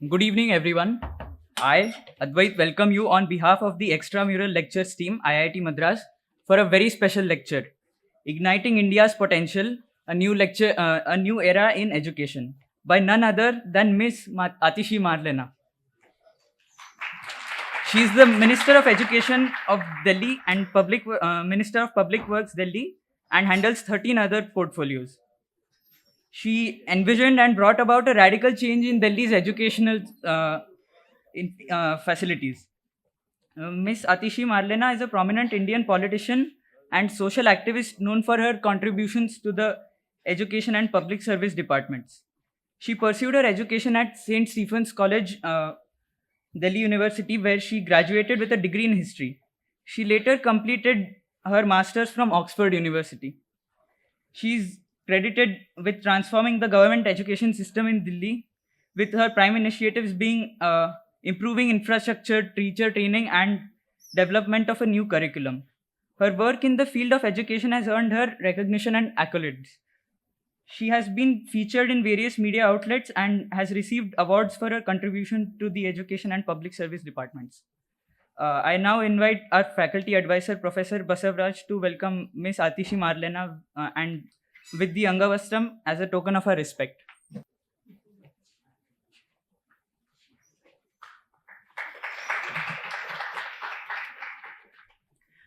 Good evening, everyone. I, Advait, welcome you on behalf of the Extramural Lectures team, IIT Madras, for a very special lecture, Igniting India's Potential, a new era in education, by none other than Miss Atishi Marlena. She is the Minister of Education of Delhi and Minister of Public Works Delhi, and handles 13 other portfolios. She envisioned and brought about a radical change in Delhi's educational facilities. Miss Atishi Marlena is a prominent Indian politician and social activist known for her contributions to the education and public service departments. She pursued her education at St. Stephen's College, Delhi University, where she graduated with a degree in history. She later completed her master's from Oxford University. She is credited with transforming the government education system in Delhi, with her prime initiatives being improving infrastructure, teacher training, and development of a new curriculum. Her work in the field of education has earned her recognition and accolades. She has been featured in various media outlets and has received awards for her contribution to the education and public service departments. I now invite our faculty advisor, Professor Basavraj, to welcome Miss Atishi Marlena and with the Angavastram as a token of our respect.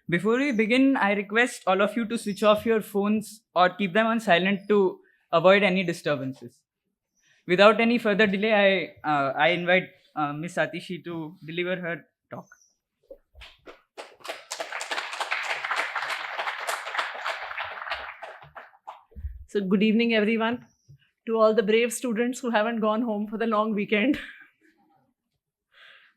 Before we begin, I request all of you to switch off your phones or keep them on silent to avoid any disturbances. Without any further delay, I invite Miss Atishi to deliver her talk. So, good evening, everyone. To all the brave students who haven't gone home for the long weekend.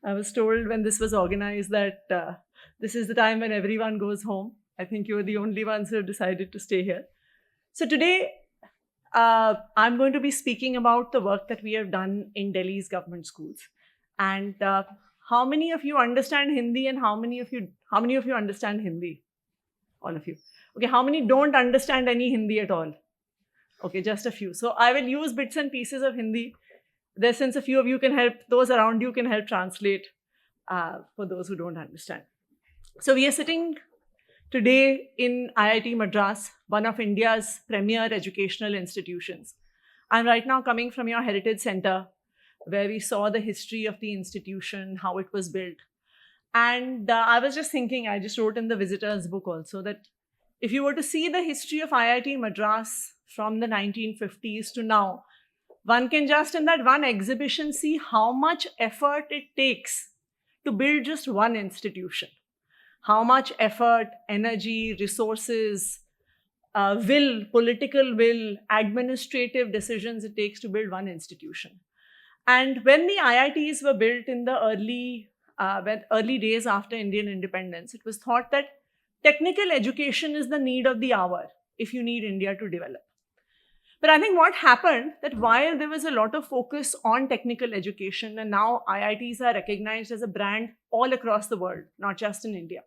I was told when this was organized that this is the time when everyone goes home. I think you're the only ones who have decided to stay here. So, today I'm going to be speaking about the work that we have done in Delhi's government schools. And how many of you understand Hindi and how many of you understand Hindi? All of you. Okay, how many don't understand any Hindi at all? Okay, just a few. So I will use bits and pieces of Hindi. Since a few of you can help, those around you can help translate for those who don't understand. So we are sitting today in IIT Madras, one of India's premier educational institutions. I'm right now coming from your Heritage Center, where we saw the history of the institution, how it was built. And I was just thinking, I just wrote in the visitors book also that if you were to see the history of IIT Madras from the 1950s to now, one can just in that one exhibition see how much effort it takes to build just one institution. How much effort, energy, resources, political will, administrative decisions it takes to build one institution. And when the IITs were built in the early days after Indian independence, it was thought that technical education is the need of the hour if you need India to develop. But I think what happened that while there was a lot of focus on technical education, and now IITs are recognized as a brand all across the world, not just in India,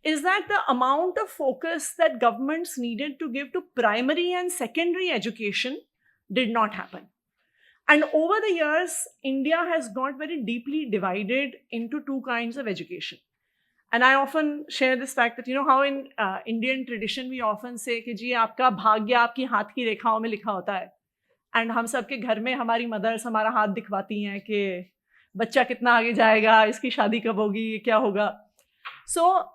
is that the amount of focus that governments needed to give to primary and secondary education did not happen. And over the years, India has got very deeply divided into two kinds of education. And I often share this fact that, you know, how in Indian tradition, we often say कि जी आपका भाग्य आपकी हाथ की रेखाओं में लिखा होता है. And हम सबके घर में हमारी मदर्स हमारा हाथ दिखवाती हैं कि बच्चा कितना आगे जाएगा, इसकी शादी कब होगी, क्या होगा. So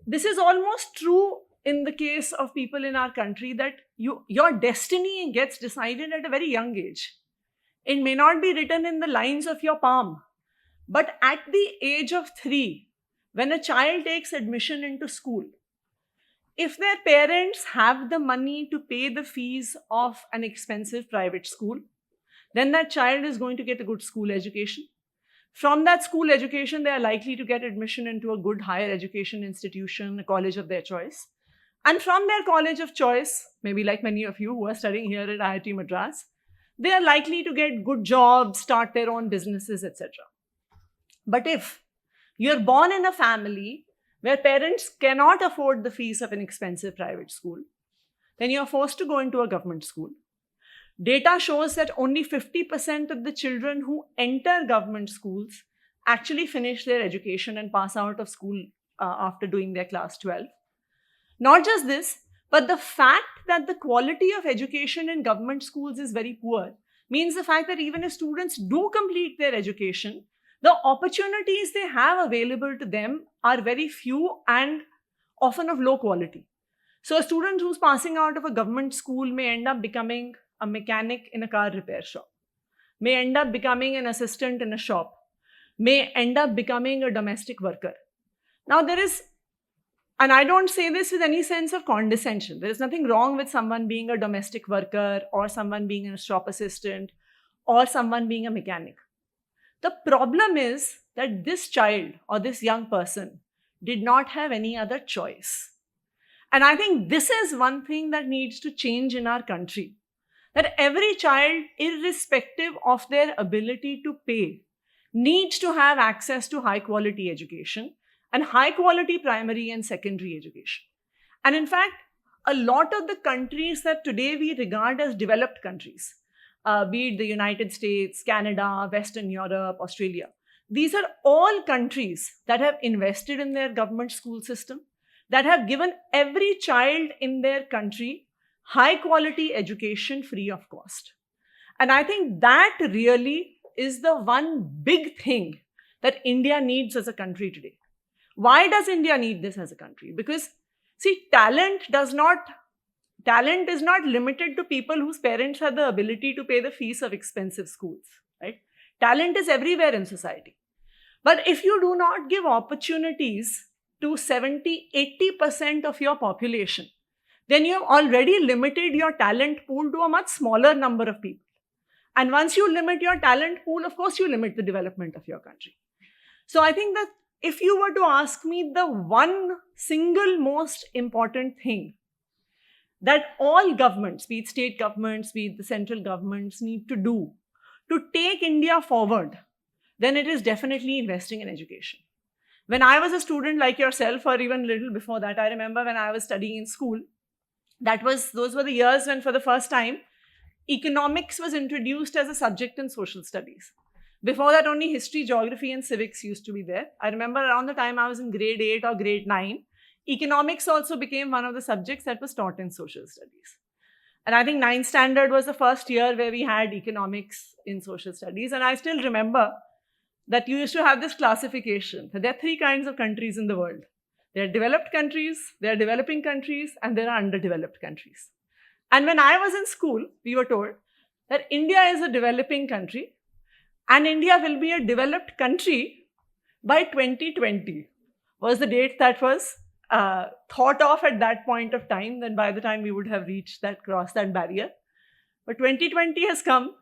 this is almost true in the case of people in our country that your destiny gets decided at a very young age. It may not be written in the lines of your palm, but at the age of 3, when a child takes admission into school, if their parents have the money to pay the fees of an expensive private school, then that child is going to get a good school education. From that school education, they are likely to get admission into a good higher education institution, a college of their choice. And from their college of choice, maybe like many of you who are studying here at IIT Madras, they are likely to get good jobs, start their own businesses, etc. But if you're born in a family where parents cannot afford the fees of an expensive private school, then you're forced to go into a government school. Data shows that only 50% of the children who enter government schools actually finish their education and pass out of school after doing their class 12. Not just this, but the fact that the quality of education in government schools is very poor means the fact that even if students do complete their education, the opportunities they have available to them are very few and often of low quality. So a student who's passing out of a government school may end up becoming a mechanic in a car repair shop, may end up becoming an assistant in a shop, may end up becoming a domestic worker. Now there is, and I don't say this with any sense of condescension, there is nothing wrong with someone being a domestic worker or someone being a shop assistant or someone being a mechanic. The problem is that this child or this young person did not have any other choice. And I think this is one thing that needs to change in our country. That every child, irrespective of their ability to pay, needs to have access to high quality education and high quality primary and secondary education. And in fact, a lot of the countries that today we regard as developed countries, be it the United States, Canada, Western Europe, Australia, these are all countries that have invested in their government school system, that have given every child in their country high quality education free of cost. And I think that really is the one big thing that India needs as a country today. Why does India need this as a country? Because see, talent is not limited to people whose parents have the ability to pay the fees of expensive schools, right? Talent is everywhere in society. But if you do not give opportunities to 70-80% of your population, then you have already limited your talent pool to a much smaller number of people. And once you limit your talent pool, of course, you limit the development of your country. So I think that if you were to ask me the one single most important thing that all governments, be it state governments, be it the central governments, need to do to take India forward, then it is definitely investing in education. When I was a student like yourself, or even a little before that, I remember when I was studying in school, those were the years when for the first time, economics was introduced as a subject in social studies. Before that, only history, geography, and civics used to be there. I remember around the time I was in grade 8 or grade 9, economics also became one of the subjects that was taught in social studies. And I think 9th standard was the first year where we had economics in social studies. And I still remember that you used to have this classification. There are 3 kinds of countries in the world. There are developed countries, there are developing countries, and there are underdeveloped countries. And when I was in school, we were told that India is a developing country and India will be a developed country by 2020 was the date that was thought of at that point of time. Then by the time we would have crossed that barrier. But 2020 has come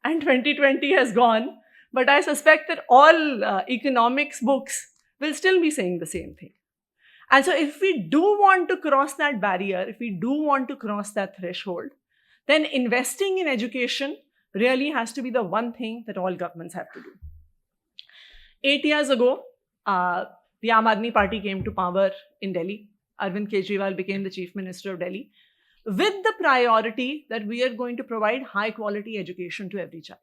and 2020 has gone. But I suspect that all economics books will still be saying the same thing. And so if we do want to cross that barrier, if we do want to cross that threshold, then investing in education really has to be the one thing that all governments have to do. 8 years ago, the Aam Aadmi Party came to power in Delhi. Arvind Kejriwal became the Chief Minister of Delhi with the priority that we are going to provide high quality education to every child.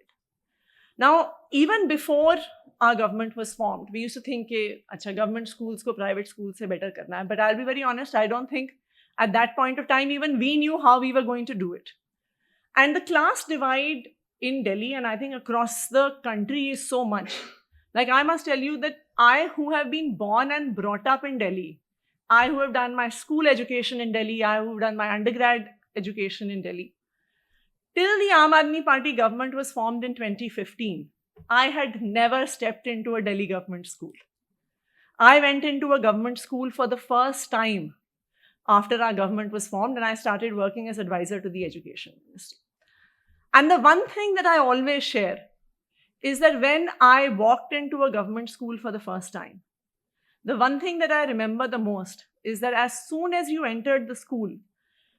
Now, even before our government was formed, we used to think, government schools ko private schools se better karna hai. But I'll be very honest, I don't think at that point of time, even we knew how we were going to do it. And the class divide in Delhi, and I think across the country, is so much. Like, I must tell you that I, who have been born and brought up in Delhi, I, who have done my school education in Delhi, I, who have done my undergrad education in Delhi, till the Aam Aadmi Party government was formed in 2015, I had never stepped into a Delhi government school. I went into a government school for the first time after our government was formed, and I started working as advisor to the education minister. And the one thing that I always share is that when I walked into a government school for the first time, the one thing that I remember the most is that as soon as you entered the school,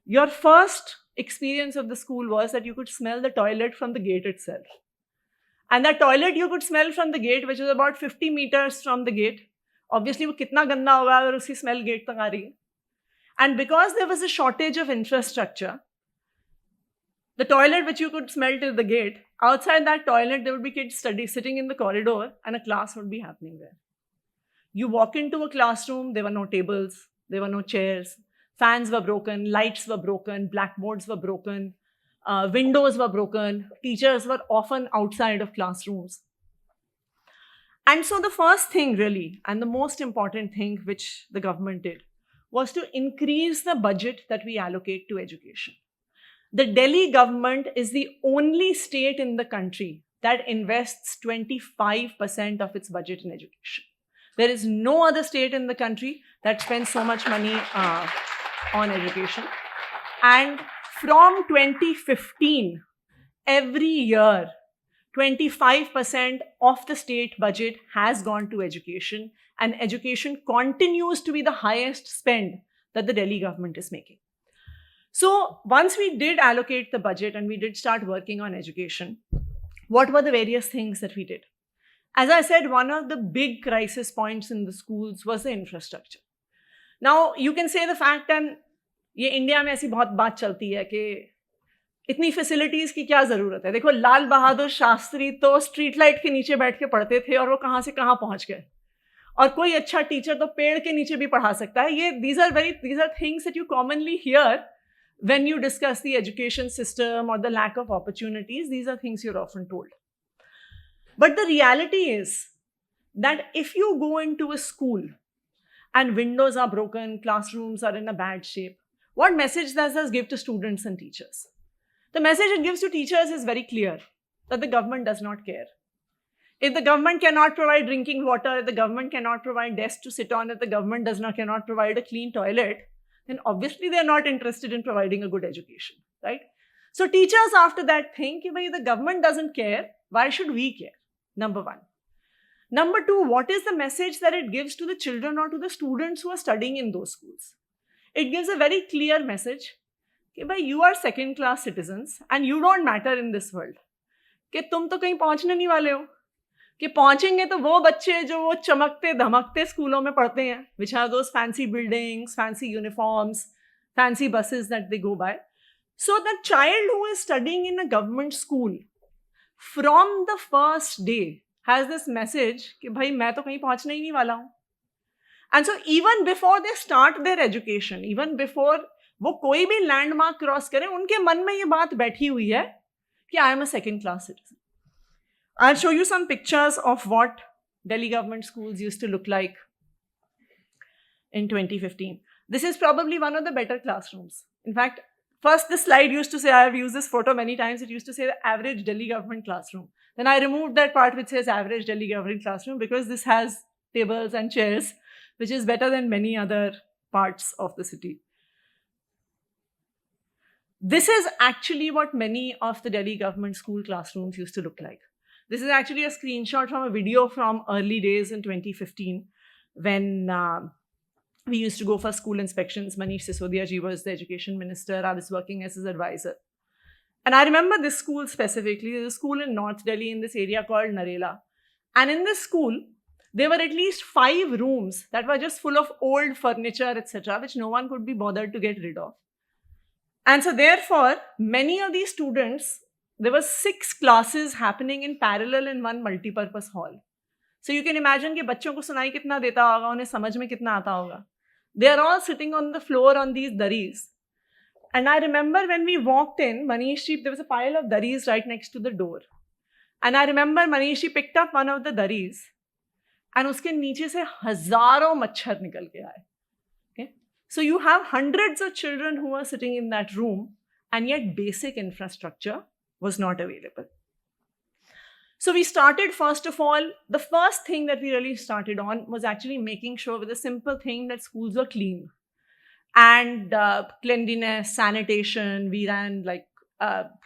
your first experience of the school was that you could smell the toilet from the gate itself. And that toilet you could smell from the gate, which is about 50 meters from the gate. Obviously, वो कितना गंदा होगा अगर उसकी smell gate तक आ रही है. And because there was a shortage of infrastructure, The toilet which you could smell till the gate, outside that toilet, there would be kids sitting in the corridor and a class would be happening there. You walk into a classroom, there were no tables, there were no chairs, fans were broken, lights were broken, blackboards were broken, windows were broken, teachers were often outside of classrooms. And so the first thing really, and the most important thing which the government did, was to increase the budget that we allocate to education. The Delhi government is the only state in the country that invests 25% of its budget in education. There is no other state in the country that spends so much money on education. And from 2015, every year, 25% of the state budget has gone to education, and education continues to be the highest spend that the Delhi government is making. So once we did allocate the budget and we did start working on education, what were the various things that we did? As I said, one of the big crisis points in the schools was the infrastructure. Now, you can say the fact, and ये India में ऐसी बहुत बात चलती है कि इतनी facilities की क्या ज़रूरत है. देखो, लाल बहादुर शास्त्री तो स्ट्रीट लाइट के नीचे बैठ के पढ़ते थे और वो कहाँ से कहाँ पहुँच गए. और कोई अच्छा टीचर तो पेड़ के नीचे भी पढ़ा सकता है. ये these are things that you commonly hear when you discuss the education system or the lack of opportunities. These are things you're often told. But the reality is that if you go into a school and windows are broken, classrooms are in a bad shape, what message does this give to students and teachers? The message it gives to teachers is very clear, that the government does not care. If the government cannot provide drinking water, if the government cannot provide desks to sit on, if the government cannot provide a clean toilet, then obviously they're not interested in providing a good education, right? So teachers after that think, if the government doesn't care, why should we care? Number one. Number two, what is the message that it gives to the children or to the students who are studying in those schools? It gives a very clear message that you are second-class citizens and you don't matter in this world. कि तुम तो कहीं पहुंचने नहीं वाले हो. कि पहुंचेंगे तो वो बच्चे जो वो चमकते धमकते स्कूलों में पढ़ते हैं, which are those fancy buildings, fancy uniforms, fancy buses that they go by. So the child who is studying in a government school, from the first day, has this message कि भाई मैं तो कहीं पहुंचने ही नहीं वाला हूँ. And so even before they start their education, even before वो कोई भी लैंडमार्क क्रॉस करें, उनके मन में ये बात बैठी हुई है कि I am a second-class citizen. I'll show you some pictures of what Delhi government schools used to look like in 2015. This is probably one of the better classrooms. In fact, first this slide used to say, I have used this photo many times, it used to say the average Delhi government classroom. Then I removed that part which says average Delhi government classroom because this has tables and chairs, which is better than many other parts of the city. This is actually what many of the Delhi government school classrooms used to look like. This is actually a screenshot from a video from early days in 2015 when we used to go for school inspections. Manish Sisodia ji was the education minister. I was working as his advisor. And I remember this school specifically. There's a school in North Delhi in this area called Narela. And in this school, there were at least 5 rooms that were just full of old furniture, etc., which no one could be bothered to get rid of. And so therefore, many of these students, there were 6 classes happening in parallel in one multi-purpose hall. So you can imagine कि बच्चों को सुनाई कितना देता होगा, उन्हें समझ में कितना आता होगा. They are all sitting on the floor on these daris. And I remember when we walked in, Manish ji, there was a pile of daris right next to the door. And I remember Manish ji picked up one of the daris and उसके नीचे से हजारों मच्छर निकल के आए. Okay? So you have hundreds of children who are sitting in that room and yet basic infrastructure was not available. So we started, first of all, the first thing that we really started on was actually making sure with a simple thing that schools were clean. And cleanliness, sanitation, we ran like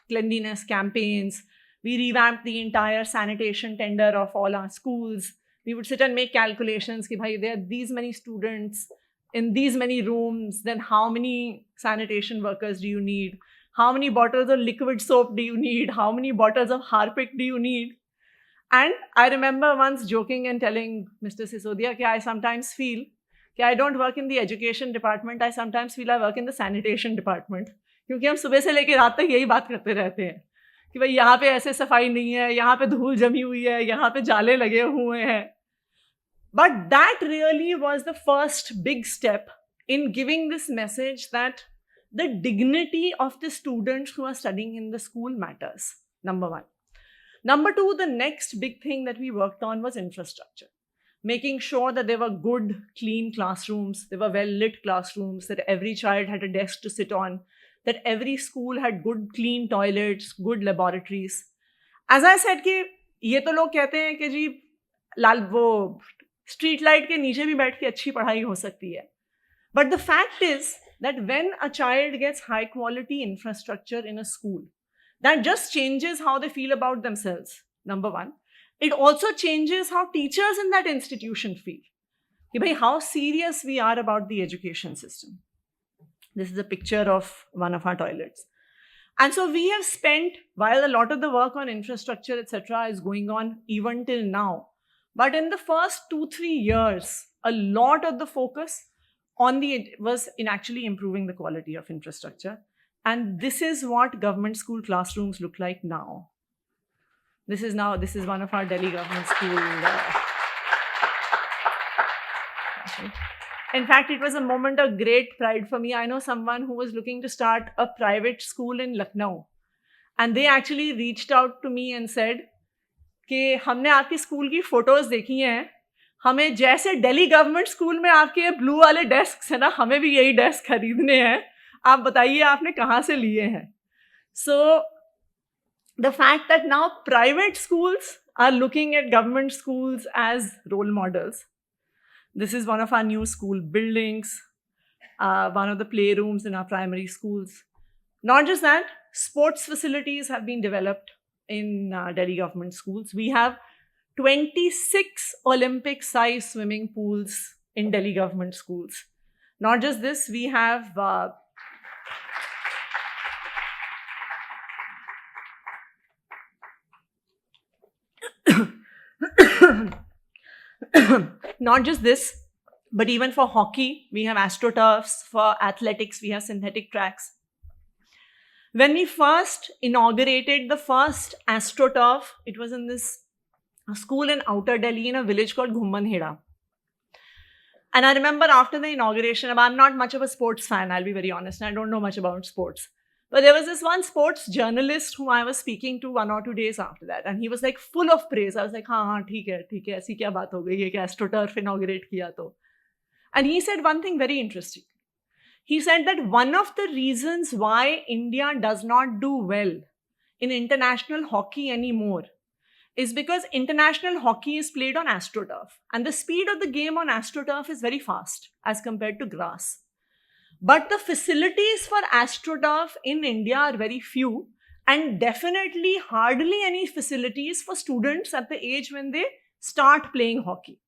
cleanliness campaigns. We revamped the entire sanitation tender of all our schools. We would sit and make calculations कि भाई there are these many students in these many rooms, then how many sanitation workers do you need? How many bottles of liquid soap do you need? How many bottles of Harpic do you need? And I remember once joking and telling Mr. Sisodia that I sometimes feel that I don't work in the education department. I sometimes feel I work in the sanitation department. क्योंकि हम सुबह से लेकर रात तक यही बात करते रहते हैं कि भाई यहाँ पे ऐसे सफाई नहीं है, यहाँ पे धूल जमी हुई है, यहाँ पे जाले लगे हुए हैं. But that really was the first big step in giving this message that the dignity of the students who are studying in the school matters. Number one. Number two, the next big thing that we worked on was infrastructure. Making sure that there were good, clean classrooms, there were well lit classrooms, that every child had a desk to sit on, that every school had good, clean toilets, good laboratories. As I said, कि ये तो लोग कहते हैं कि जी लाल वो street light के नीचे भी बैठ के अच्छी पढ़ाई हो सकती है. But the fact is that when a child gets high quality infrastructure in a school, that just changes how they feel about themselves, number one. It also changes how teachers in that institution feel. How serious we are about the education system. This is a picture of one of our toilets. And so we have spent, while a lot of the work on infrastructure, etc., is going on even till now, but in the first 2-3 years, a lot of the focus was in actually improving the quality of infrastructure. And this is what government school classrooms look like now. This is one of our Delhi government school. In fact, it was a moment of great pride for me. I know someone who was looking to start a private school in Lucknow. And they actually reached out to me and said, कि हमने आपकी school की photos देखी हैं, हमें जैसे Delhi government school में आपके ब्लू वाले डेस्क है ना, हमें भी यही डेस्क खरीदने हैं, आप बताइए आपने कहाँ से लिए हैं. So the fact that now private schools are looking at government schools as role models. This is one of our new school buildings, one of the playrooms in our primary schools. Not just that, sports facilities have been developed in Delhi government schools. We have 26 Olympic-sized swimming pools in Delhi government schools. Not just this, we have not just this, but even for hockey, we have AstroTurfs. For athletics, we have synthetic tracks. When we first inaugurated the first AstroTurf, it was in this school in outer Delhi in a village called Ghummanheda. And I remember after the inauguration, I'm not much of a sports fan, I'll be very honest, and I don't know much about sports. But there was this one sports journalist whom I was speaking to 1 or 2 days after that, and he was like full of praise. I was like, हाँ ठीक है, ऐसी क्या बात हो गई है कि AstroTurf inaugurate किया तो. And he said one thing very interesting. He said that one of the reasons why India does not do well in international hockey anymore is because international hockey is played on AstroTurf. And the speed of the game on AstroTurf is very fast as compared to grass. But the facilities for AstroTurf in India are very few, and definitely hardly any facilities for students at the age when they start playing hockey.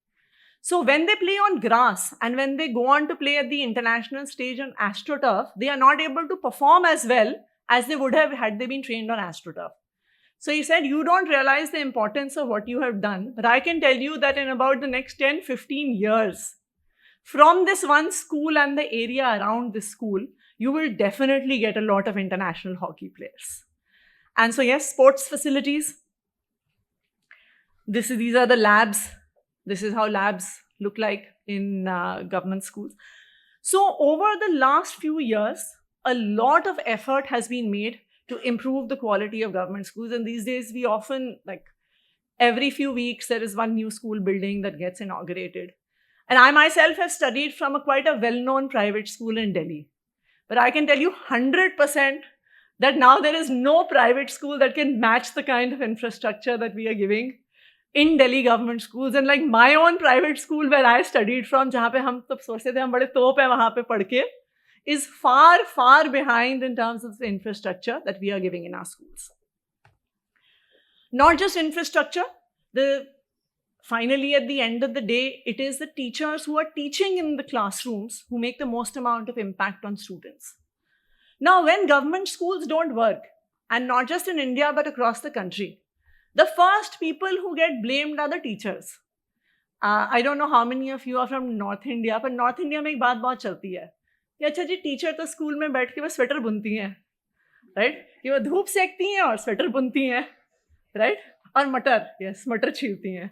So when they play on grass and when they go on to play at the international stage on AstroTurf, they are not able to perform as well as they would have had they been trained on AstroTurf. So he said, you don't realize the importance of what you have done, but I can tell you that in about the next 10-15 years, from this one school and the area around this school, you will definitely get a lot of international hockey players. And so yes, sports facilities. These are the labs. This is how labs look like in government schools. So over the last few years, a lot of effort has been made to improve the quality of government schools. And these days, we often, like every few weeks, there is one new school building that gets inaugurated. And I myself have studied from quite a well-known private school in Delhi. But I can tell you 100% that now there is no private school that can match the kind of infrastructure that we are giving in Delhi government schools. And like my own private school where I studied from, जहाँ पे हम तब सोचते थे हम बड़े तोप हैं वहाँ पे पढ़ के, is far, far behind in terms of the infrastructure that we are giving in our schools. Not just infrastructure, finally, at the end of the day, it is the teachers who are teaching in the classrooms who make the most amount of impact on students. Now, when government schools don't work, and not just in India, but across the country, the first people who get blamed are the teachers. I don't know how many of you are from North India, but North India में एक बात बहुत चलती है कि अच्छा जी teacher तो school में बैठ के बस स्वेटर बुनती हैं, राइट, कि वो धूप सेकती हैं और स्वेटर बुनती हैं, राइट, और मटर, यस, मटर छीलती हैं,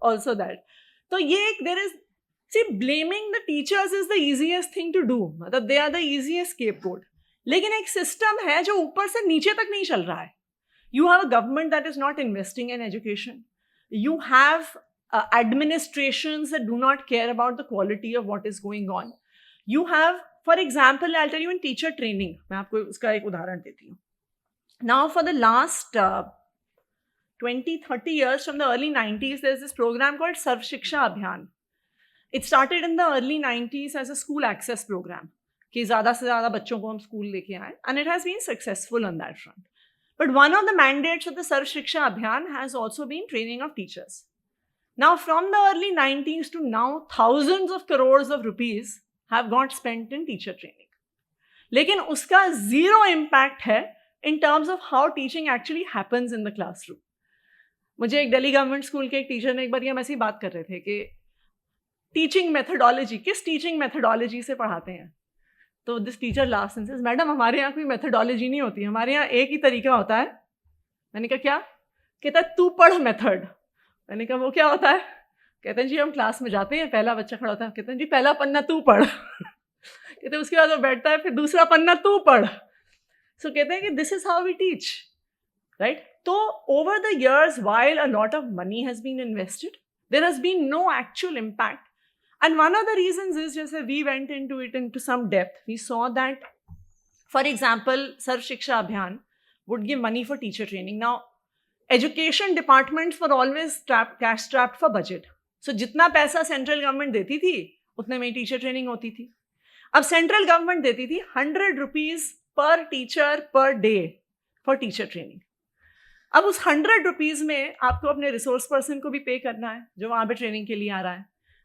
ऑल्सो दैट. तो ये एक, there is, see, blaming the teachers is the easiest thing to do, मतलब they are the easiest scapegoat. लेकिन एक सिस्टम है जो ऊपर से नीचे तक नहीं चल रहा है. You have a government that is not investing in education. You have administrations that do not care about the quality of what is going on. You have, for example, I'll tell you in teacher training. मैं आपको उसका एक उदाहरण देती हूँ. Now, for the last 20-30 years, from the early 90s, there's this program called Sarv Shiksha Abhiyan. It started in the early 90s as a school access program. कि ज़्यादा से ज़्यादा बच्चों को हम स्कूल लेके आए. And it has been successful on that front. But one of the mandates of the Sarv Shiksha Abhiyan has also been training of teachers. Now, from the early 90s to now, thousands of crores of rupees have got spent in teacher training. लेकिन उसका zero impact है in terms of how teaching actually happens in the classroom. मुझे एक Delhi government school के एक teacher ने एक बार हम ऐसे ही बात कर रहे थे कि टीचिंग मेथडोलॉजी, किस टीचिंग मेथडोलॉजी से पढ़ाते हैं. तो this teacher last and says, madam हमारे यहाँ कोई मेथडोलॉजी नहीं होती, हमारे यहाँ एक ही तरीका होता है. मैंने कहा क्या? कहता है तू पढ़ मेथड. मैंने कहा वो क्या होता है? कहते हैं जी हम क्लास में जाते हैं, पहला बच्चा खड़ा होता है, कहते हैं जी पहला पन्ना तू पढ़. कहते हैं उसके बाद वो बैठता है, फिर दूसरा पन्ना तू पढ़. सो कहते हैं कि this is how we teach, right. तो over the years, while a lot of money has been invested, there has been no actual impact. And one of the reasons is, just we went into it into some depth, we saw that, for example, Sarv Shiksha Abhiyan would give money for teacher training. Now, education departments were always cash strapped for budget. So, जितना पैसा central government देती थी, उतने में teacher training होती थी. अब central government देती थी 100 rupees per teacher per day for teacher training. अब उस 100 rupees में आपको अपने resource person को भी pay करना है, जो वहाँ पे training के लिए आ रहा है.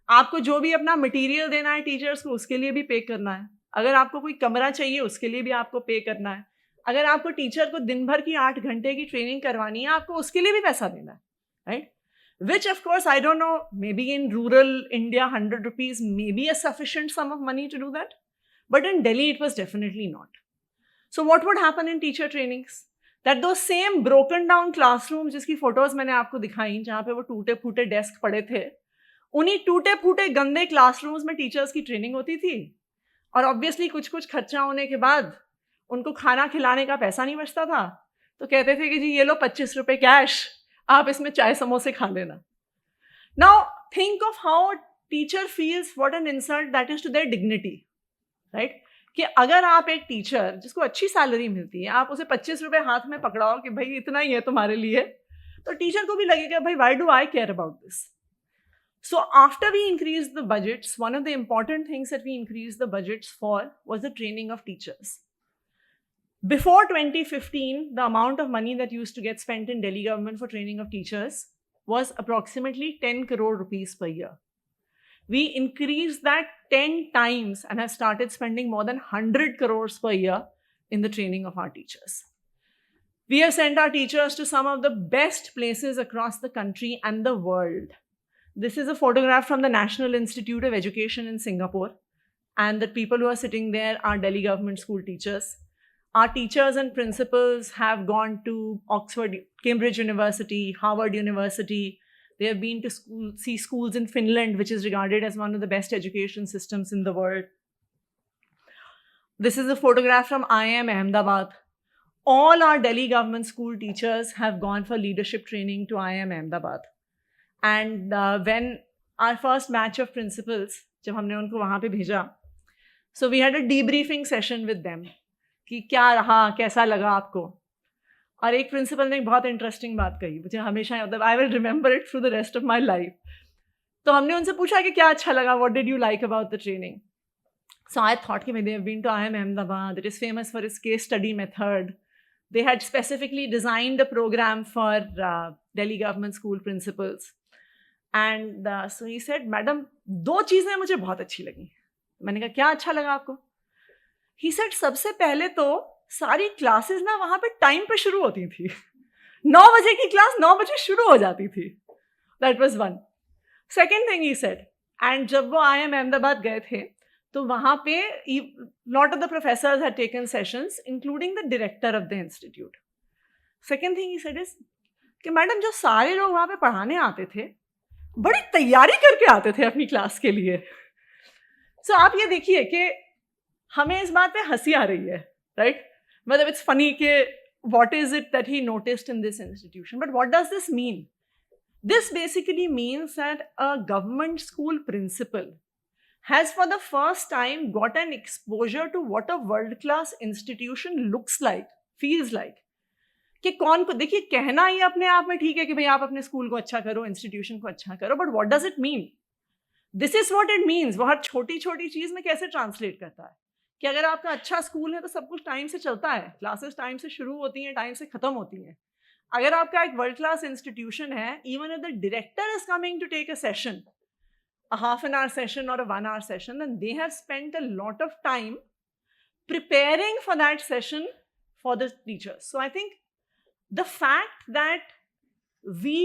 आपको जो भी अपना मटेरियल देना है टीचर्स को, उसके लिए भी पे करना है. अगर आपको कोई कमरा चाहिए, उसके लिए भी आपको पे करना है. अगर आपको टीचर को दिन भर की 8 घंटे की ट्रेनिंग करवानी है, आपको उसके लिए भी पैसा देना है, right. Which of course I don't know, may be in rural India 100 rupees may be a sufficient sum of money to do that, but in Delhi it was definitely not. So what would happen in teacher trainings? That those same broken down classrooms, जिसकी photos मैंने आपको दिखाई, जहाँ पे वो टूटे फूटे desk पड़े थे, उन्हीं टूटे फूटे गंदे क्लासरूम्स में टीचर्स की ट्रेनिंग होती थी. और ऑब्वियसली कुछ कुछ खर्चा होने के बाद उनको खाना खिलाने का पैसा नहीं बचता था, तो कहते थे कि जी ये लो 25 रुपये कैश, आप इसमें चाय समोसे खा लेना. Now think of how teacher feels what an insult that is to their dignity, right. कि अगर आप एक टीचर जिसको अच्छी सैलरी मिलती है, आप उसे 25 रुपये हाथ में पकड़ाओ कि भाई इतना ही है तुम्हारे लिए, तो टीचर को भी लगेगा भाई why do I care about this. So after we increased the budgets, one of the important things that we increased the budgets for was the training of teachers. Before 2015, the amount of money that used to get spent in Delhi government for training of teachers was approximately 10 crore rupees per year. We increased that 10 times and have started spending more than 100 crores per year in the training of our teachers. We have sent our teachers to some of the best places across the country and the world. This is a photograph from the National Institute of Education in Singapore, and the people who are sitting there are Delhi government school teachers. Our teachers and principals have gone to Oxford, Cambridge University, Harvard University. They have been to see schools in Finland, which is regarded as one of the best education systems in the world. This is a photograph from IIM Ahmedabad. All our Delhi government school teachers have gone for leadership training to IIM Ahmedabad. And when our first batch of principals, जब हमने उनको वहाँ पे भेजा, so we had a debriefing session with them कि क्या रहा, कैसा लगा आपको. और एक प्रिंसिपल ने एक बहुत इंटरेस्टिंग बात कही, मुझे हमेशा याद है, I will remember it through the rest of my life. तो हमने उनसे पूछा कि क्या अच्छा लगा, what did you like about the training. So I thought कि they have been to IIM Ahmedabad, it is famous for its case study method. They had specifically designed a program for Delhi government school principals. And so he said, madam 2 चीज़ें मुझे बहुत अच्छी लगी. मैंने कहा क्या अच्छा लगा आपको? He said, सबसे पहले तो सारी क्लासेस ना वहाँ पे टाइम पे शुरू होती थी. 9 बजे की क्लास 9 बजे शुरू हो जाती थी. That was one. Second thing he said, and जब वो IIM Ahmedabad गए थे, तो वहाँ पे lot of the professors had taken sessions, including the director of the institute. Second thing he said is कि मैडम जो सारे लोग वहाँ पे पढ़ाने आते थे बड़ी तैयारी करके आते थे अपनी क्लास के लिए. So आप ये देखिए कि हमें इस बात पे हंसी आ रही है, right? मतलब it's funny कि what is it that he noticed in this institution? But what does this mean? This basically means that a government school principal has for the first time got an exposure to what a world-class institution looks like, feels like. कि कौन को देखिए कहना ये अपने आप में ठीक है कि भाई आप अपने स्कूल को अच्छा करो, इंस्टीट्यूशन को अच्छा करो, but what does it mean? This is what it means. वो हर छोटी छोटी चीज में कैसे ट्रांसलेट करता है कि अगर आपका अच्छा स्कूल है तो सब कुछ टाइम से चलता है, क्लासेस टाइम से शुरू होती हैं, टाइम से खत्म होती हैं. अगर आपका एक वर्ल्ड क्लास इंस्टीट्यूशन है, even if the director is coming to take a session, a half an hour session or a 1 hour session, and they have spent a lot of time preparing for that session for the teachers. So I think the fact that we,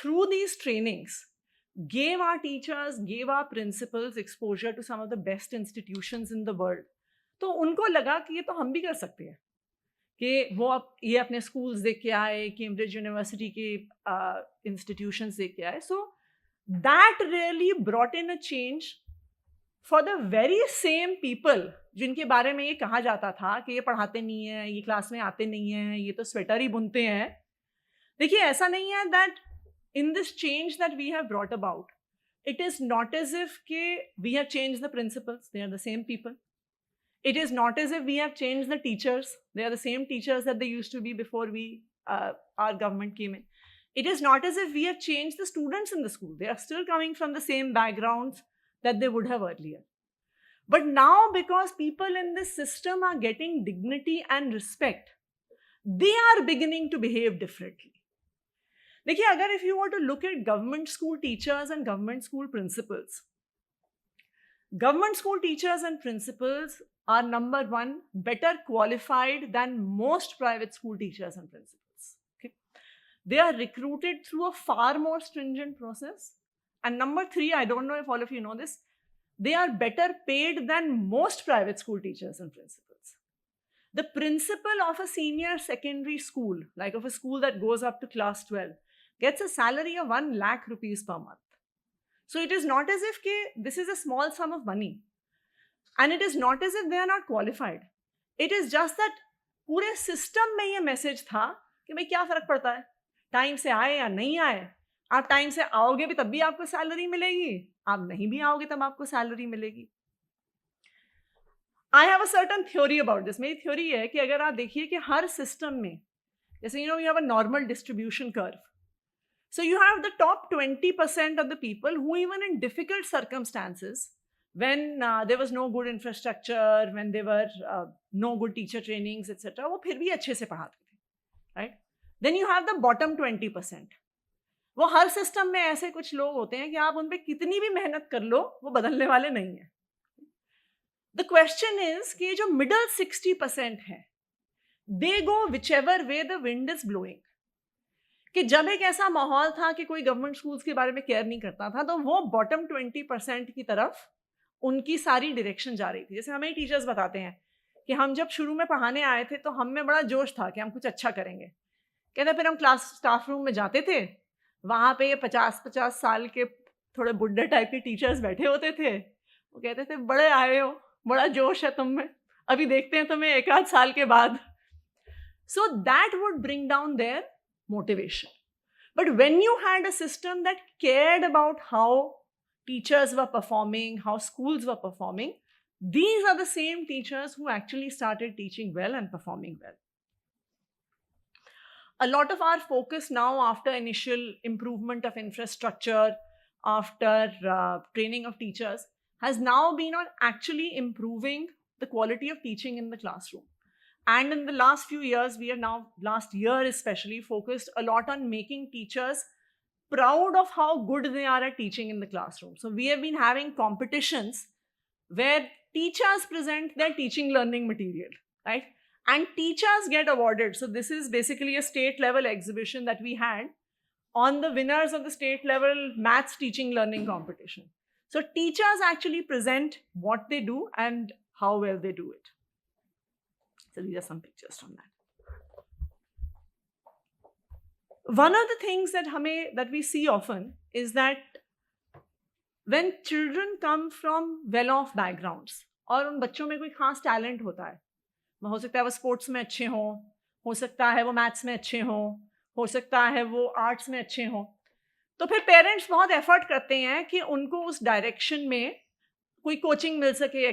through these trainings, gave our teachers, gave our principals exposure to some of the best institutions in the world, तो उनको लगा कि ये तो हम भी कर सकते हैं, कि वो अब ये अपने schools देख के आए, कैम्ब्रिज यूनिवर्सिटी के institutions देख के आए. So that really brought in a change for the very same people जिनके बारे में ये कहा जाता था कि ये पढ़ाते नहीं हैं, ये क्लास में आते नहीं हैं, ये तो स्वेटर ही बुनते हैं. देखिए ऐसा नहीं है that in this change that we have brought about, it is not as if कि we have changed the principals, they are the same people. It is not as if we have changed the teachers, they are the same teachers that they used to be before our government came in. It is not as if we have changed the students in the school. They are still coming from the same backgrounds that they would have earlier. But now, because people in this system are getting dignity and respect, they are beginning to behave differently. देखिए, अगर if you were to look at government school teachers and government school principals and principals are, number one, better qualified than most private school teachers and principals. They are recruited through a far more stringent process. And number three, I don't know if all of you know this, they are better paid than most private school teachers and principals. The principal of a senior secondary school, like of a school that goes up to class 12, gets a salary of 1 lakh rupees per month. So it is not as if this is a small sum of money. And it is not as if they are not qualified. It is just that पूरे system में ये message था कि भाई क्या फर्क पड़ता है, टाइम से आए या नहीं आए, आप टाइम से आओगे भी तब भी आपको सैलरी मिलेगी, आप नहीं भी आओगे तब आपको सैलरी मिलेगी. आई have a certain theory about this. मेरी थ्योरी है कि अगर आप देखिए कि हर सिस्टम में, जैसे you have a normal distribution curve, so you have the top 20% of the people who even in difficult circumstances, when there was no good infrastructure, when there were no good teacher trainings, etc., वो फिर भी अच्छे से पढ़ाते थे, right? Then you have the bottom 20%. वो हर system में ऐसे कुछ लोग होते हैं कि आप उन पे कितनी भी मेहनत कर लो, वो बदलने वाले नहीं हैं. The question is कि जो middle 60% है, they go whichever way the wind is blowing. कि जब एक ऐसा माहौल था कि कोई गवर्नमेंट स्कूल्स के बारे में केयर नहीं करता था, तो वो बॉटम 20% की तरफ उनकी सारी डायरेक्शन जा रही थी. जैसे हमें टीचर्स बताते हैं कि हम जब शुरू में पढ़ाने आए थे तो हम में बड़ा जोश था कि हम कुछ अच्छा करेंगे. कहते फिर हम क्लास स्टाफ रूम में जाते थे, वहाँ पे ये 50-50 साल के थोड़े बुड्ढे टाइप के टीचर्स बैठे होते थे. वो कहते थे बड़े आए हो, बड़ा जोश है तुम में, अभी देखते हैं तुम्हें 1-8 साल के बाद. So that would bring down their motivation. But when you had a system that cared about how teachers were performing, how schools were performing, these are the same teachers who actually started teaching well and performing well. A lot of our focus now, after initial improvement of infrastructure, after training of teachers, has now been on actually improving the quality of teaching in the classroom. And in the last few years, we are now, last year especially, focused a lot on making teachers proud of how good they are at teaching in the classroom. So we have been having competitions where teachers present their teaching learning material, right? And teachers get awarded. So this is basically a state level exhibition that we had on the winners of the state level maths teaching learning competition. So teachers actually present what they do and how well they do it. So these are some pictures from that. One of the things that we see often is that when children come from well-off backgrounds, और उन बच्चों में कोई खास talent होता है, हो सकता है वो स्पोर्ट्स में अच्छे हों, हो सकता है वो मैथ्स में अच्छे हों, हो सकता है वो आर्ट्स में अच्छे हों, तो फिर पेरेंट्स बहुत एफर्ट करते हैं कि उनको उस डायरेक्शन में कोई कोचिंग मिल सके,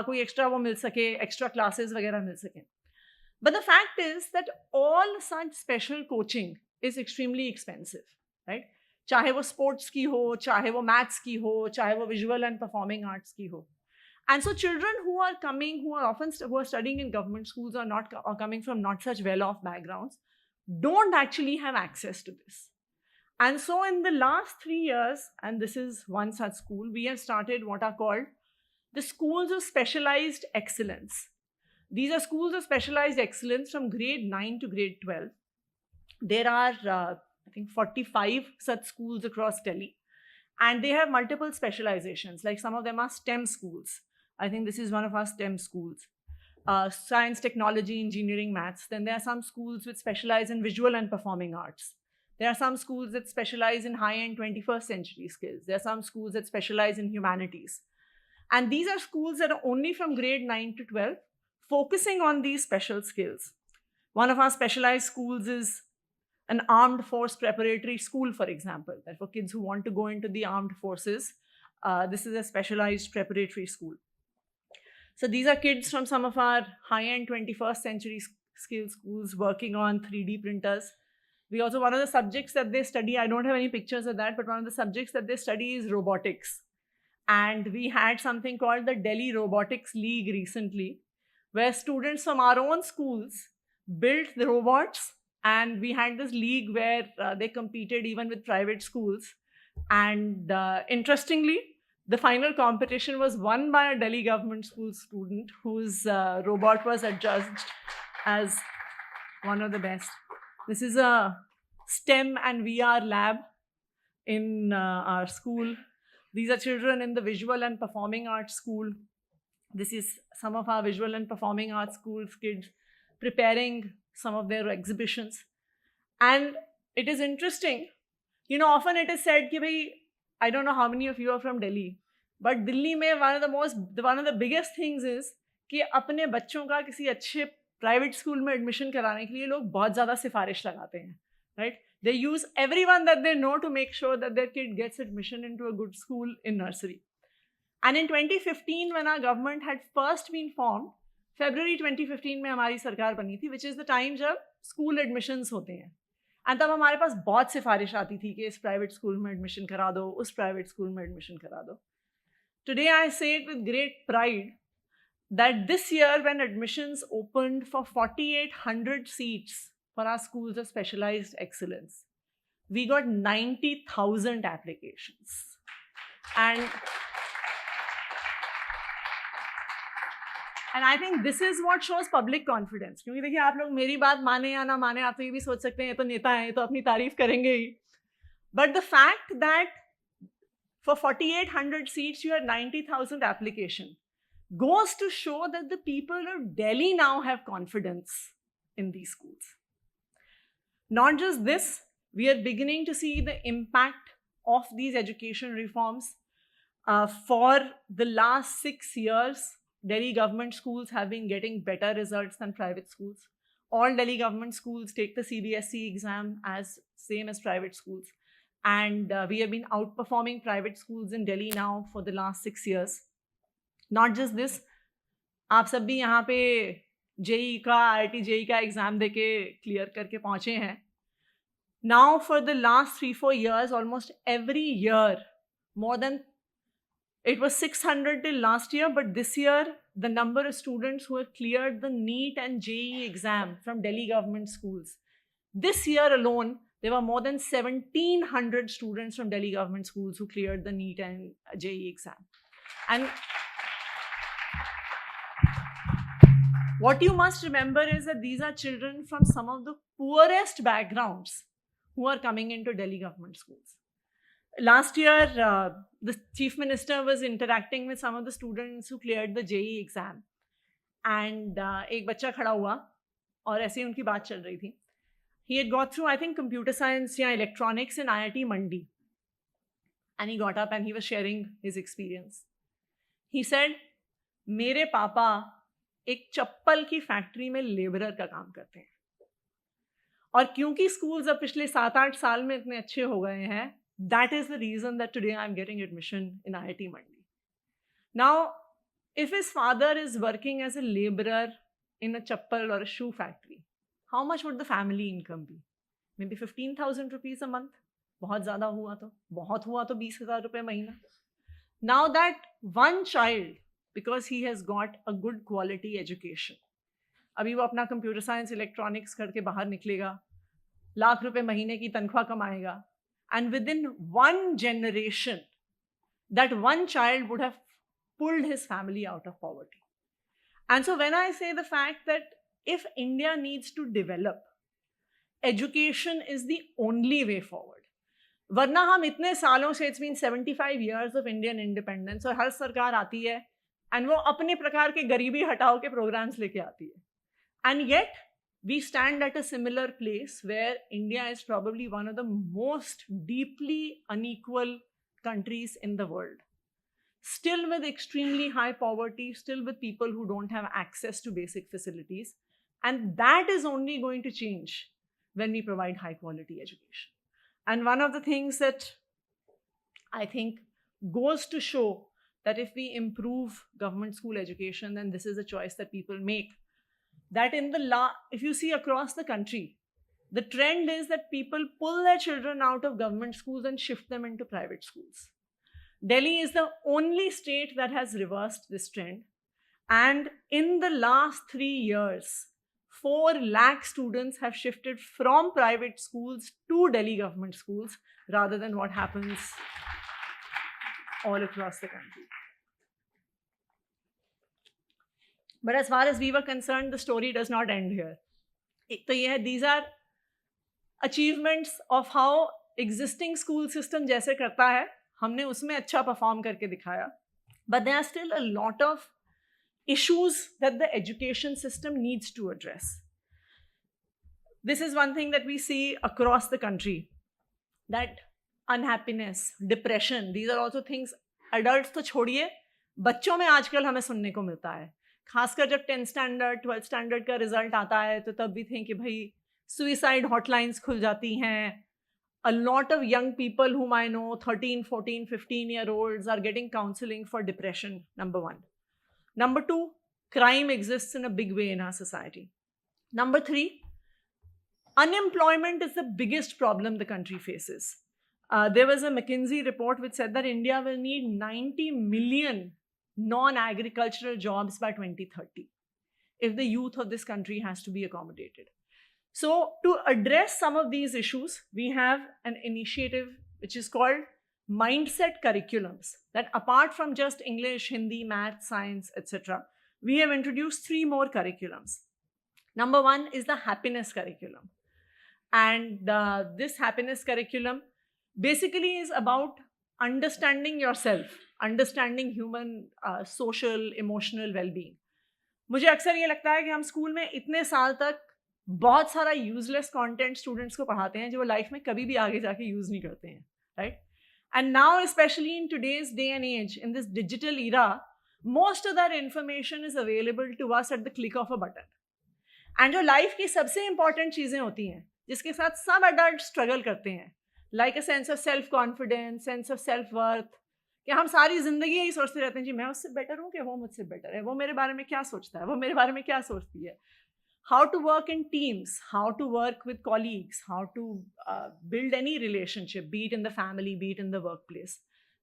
कोई एक्स्ट्रा वो मिल सके, एक्स्ट्रा क्लासेस वगैरह मिल सके. But the fact is that all such special coaching is extremely expensive, right? चाहे वो स्पोर्ट्स की हो, चाहे वो मैथ्स की हो, चाहे वो विजुअल एंड परफॉर्मिंग आर्ट्स की हो. And so children who are studying in government schools are coming from not such well-off backgrounds, don't actually have access to this. And so in the last 3 years, and this is one such school, we have started what are called the schools of specialized excellence. These are schools of specialized excellence from grade 9 to grade 12. There are, I think, 45 such schools across Delhi. And they have multiple specializations, like some of them are STEM schools. I think this is one of our STEM schools. Science, technology, engineering, maths. Then there are some schools which specialize in visual and performing arts. There are some schools that specialize in high-end 21st century skills. There are some schools that specialize in humanities. And these are schools that are only from grade 9 to 12, focusing on these special skills. One of our specialized schools is an armed force preparatory school, for example, that for kids who want to go into the armed forces, this is a specialized preparatory school. So these are kids from some of our high-end 21st century skill schools working on 3D printers. We also, one of the subjects that they study, I don't have any pictures of that, but one of the subjects that they study is robotics. And we had something called the Delhi Robotics League recently, where students from our own schools built the robots, and we had this league where they competed even with private schools. And interestingly, the final competition was won by a Delhi government school student whose robot was adjudged as one of the best. This is a STEM and VR lab in our school. These are children in the visual and performing arts school. This is some of our visual and performing arts schools kids preparing some of their exhibitions. And it is interesting, often it is said that, I don't know how many of you are from Delhi, but Delhi mein one of the biggest things is कि अपने बच्चों का किसी अच्छे private school में admission कराने के लिए लोग बहुत ज़्यादा सिफारिश लगाते हैं, right? They use everyone that they know to make sure that their kid gets admission into a good school in nursery. And in 2015, when our government had first been formed, February 2015 में हमारी सरकार बनी थी, which is the time जब school admissions होते हैं. And तब हमारे पास बहुत सिफारिश आती थी कि इस प्राइवेट स्कूल में एडमिशन करा दो, उस प्राइवेट स्कूल में एडमिशन करा दो. Today I say it with great pride that this year when admissions opened for 4,800 seats for our schools of specialized excellence, we got 90,000 applications. And I think this is what shows public confidence. क्योंकि देखिए आप लोग मेरी बात माने या ना माने, आप तो ये भी सोच सकते हैं ये तो नेता हैं, ये तो अपनी तारीफ करेंगे ही. But the fact that for 4,800 seats you had 90,000 applications goes to show that the people of Delhi now have confidence in these schools. Not just this, we are beginning to see the impact of these education reforms. For the last 6 years, Delhi government schools have been getting better results than private schools. All Delhi government schools take the CBSE exam as same as private schools. And we have been outperforming private schools in Delhi now for the last 6 years. Not just this, आप सब भी यहाँ पे JEE का IIT JEE का exam दे के clear करके पहुँचे हैं. Now for the last 3-4 years, almost every year, more than, it was 600 till last year, but this year the number of students who have cleared the NEET and JEE exam from Delhi government schools, this year alone, there were more than 1,700 students from Delhi government schools who cleared the NEET and JEE exam. And what you must remember is that these are children from some of the poorest backgrounds who are coming into Delhi government schools. last year, the chief minister was interacting with some of the students who cleared the JEE exam. And एक बच्चा खड़ा हुआ और ऐसे ही उनकी बात चल रही थी. He had got through, I think, computer science या electronics in IIT Mandi. And he got up and he was sharing his experience. He said, मेरे पापा एक चप्पल की फैक्ट्री में लेबरर का काम करते हैं. और क्योंकि स्कूल्स अब पिछले 7-8 साल में इतने अच्छे हो गए हैं, that is the reason that today I'm getting admission in IIT Mandi. Now, if his father is working as a laborer in a chappal or a shoe factory, how much would the family income be? Maybe 15,000 rupees a month. बहुत ज़्यादा हुआ तो 20,000 रुपये महीना. Now that one child, because he has got a good quality education, अभी वो अपना computer science electronics करके बाहर निकलेगा, लाख रुपए महीने की तनख्वाह कमाएगा, and within one generation, that one child would have pulled his family out of poverty. And so when I say the fact that if India needs to develop, education is the only way forward. वरना हम इतने सालों से, it's been 75 years of Indian independence, और हर सरकार आती है and वो अपने प्रकार के गरीबी हटाओ के programs लेके आती है. And yet, we stand at a similar place where India is probably one of the most deeply unequal countries in the world. Still with extremely high poverty, still with people who don't have access to basic facilities. And that is only going to change when we provide high quality education. And one of the things that I think goes to show that if we improve government school education, then this is a choice that people make. That in the if you see across the country, the trend is that people pull their children out of government schools and shift them into private schools. Delhi is the only state that has reversed this trend. And in the last 3 years, 4 lakh students have shifted from private schools to Delhi government schools rather than what happens all across the country. But as far as we were concerned, the story does not end here. These are achievements of how existing school system जैसे करता है, हमने उसमें अच्छा perform करके दिखाया. But there are still a lot of issues that the education system needs to address. This is one thing that we see across the country, that unhappiness, depression, these are also things adults तो छोड़िए, बच्चों में आजकल हमें सुनने को मिलता है. खासकर जब 10th स्टैंडर्ड 12th स्टैंडर्ड का रिजल्ट आता है तो तब भी थे कि भाई सुइसाइड हॉटलाइंस खुल जाती हैं. A lot of young people whom I know, 13, 14, 15-year-olds, are getting counseling for depression, number one. Number two, crime exists in a big way in our society. Number three, unemployment is the biggest problem the country faces. There was a McKinsey report which said that India will need 90 million non-agricultural jobs by 2030 if the youth of this country has to be accommodated. So to address some of these issues, we have an initiative which is called Mindset Curriculums, that apart from just English, Hindi, Math, Science, etc., we have introduced 3 more curriculums. Number 1 is the happiness curriculum. And this happiness curriculum basically is about understanding yourself, understanding human social, emotional well-being. मुझे अक्सर ये लगता है कि हम school में इतने साल तक बहुत सारा यूजलेस कंटेंट स्टूडेंट्स को पढ़ाते हैं जो वो लाइफ में कभी भी आगे जाके यूज नहीं करते हैं, right? And now specially in today's day and age, in this digital era, most of that information is available to us at the click of a button. And जो लाइफ की सबसे इंपॉर्टेंट चीज़ें होती हैं जिसके साथ सब अडल्ट स्ट्रगल करते हैं, like a sense of self confidence, sense of self worth, कि हम सारी जिंदगी यही सोचते रहते हैं जी मैं उससे बेटर हूँ कि वो मुझसे बेटर है, वो मेरे बारे में क्या सोचता है, वो मेरे बारे में क्या सोचती है. How to work in teams, how to work with colleagues, how to build any relationship, be it in the family, be it in the workplace.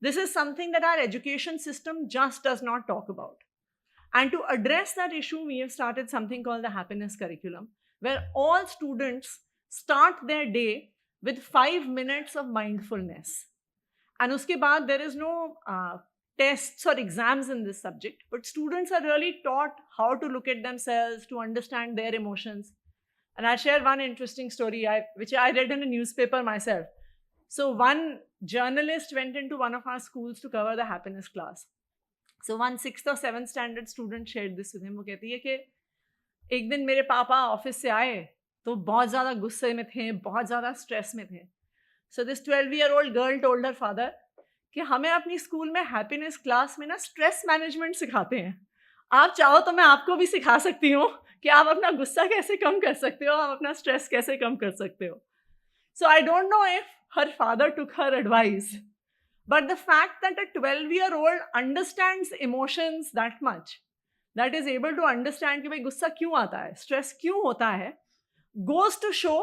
This is something that our education system just does not talk about. And to address that issue, we have started something called the happiness curriculum, where all students start their day with 5 minutes of mindfulness. And uske baad, there is no tests or exams in this subject, but students are really taught how to look at themselves, to understand their emotions. And I'll share one interesting story which I read in a newspaper myself. So one journalist went into one of our schools to cover the happiness class. So one 6th or 7th standard student shared this with him. वो कहती है कि एक दिन मेरे पापा office से आए तो बहुत ज़्यादा गुस्से में थे, बहुत ज़्यादा स्ट्रेस में थे. So this 12-year-old girl told her father कि हमें अपनी स्कूल में हैप्पीनेस क्लास में ना स्ट्रेस मैनेजमेंट सिखाते हैं. आप चाहो तो मैं आपको भी सिखा सकती हूँ कि आप अपना गुस्सा कैसे कम कर सकते हो, आप अपना स्ट्रेस कैसे कम कर सकते हो. So I don't know if her father took her advice, but the fact that a 12-year-old understands emotions that much, that is able to understand कि भाई गुस्सा क्यों आता है, स्ट्रेस क्यों होता है, goes to show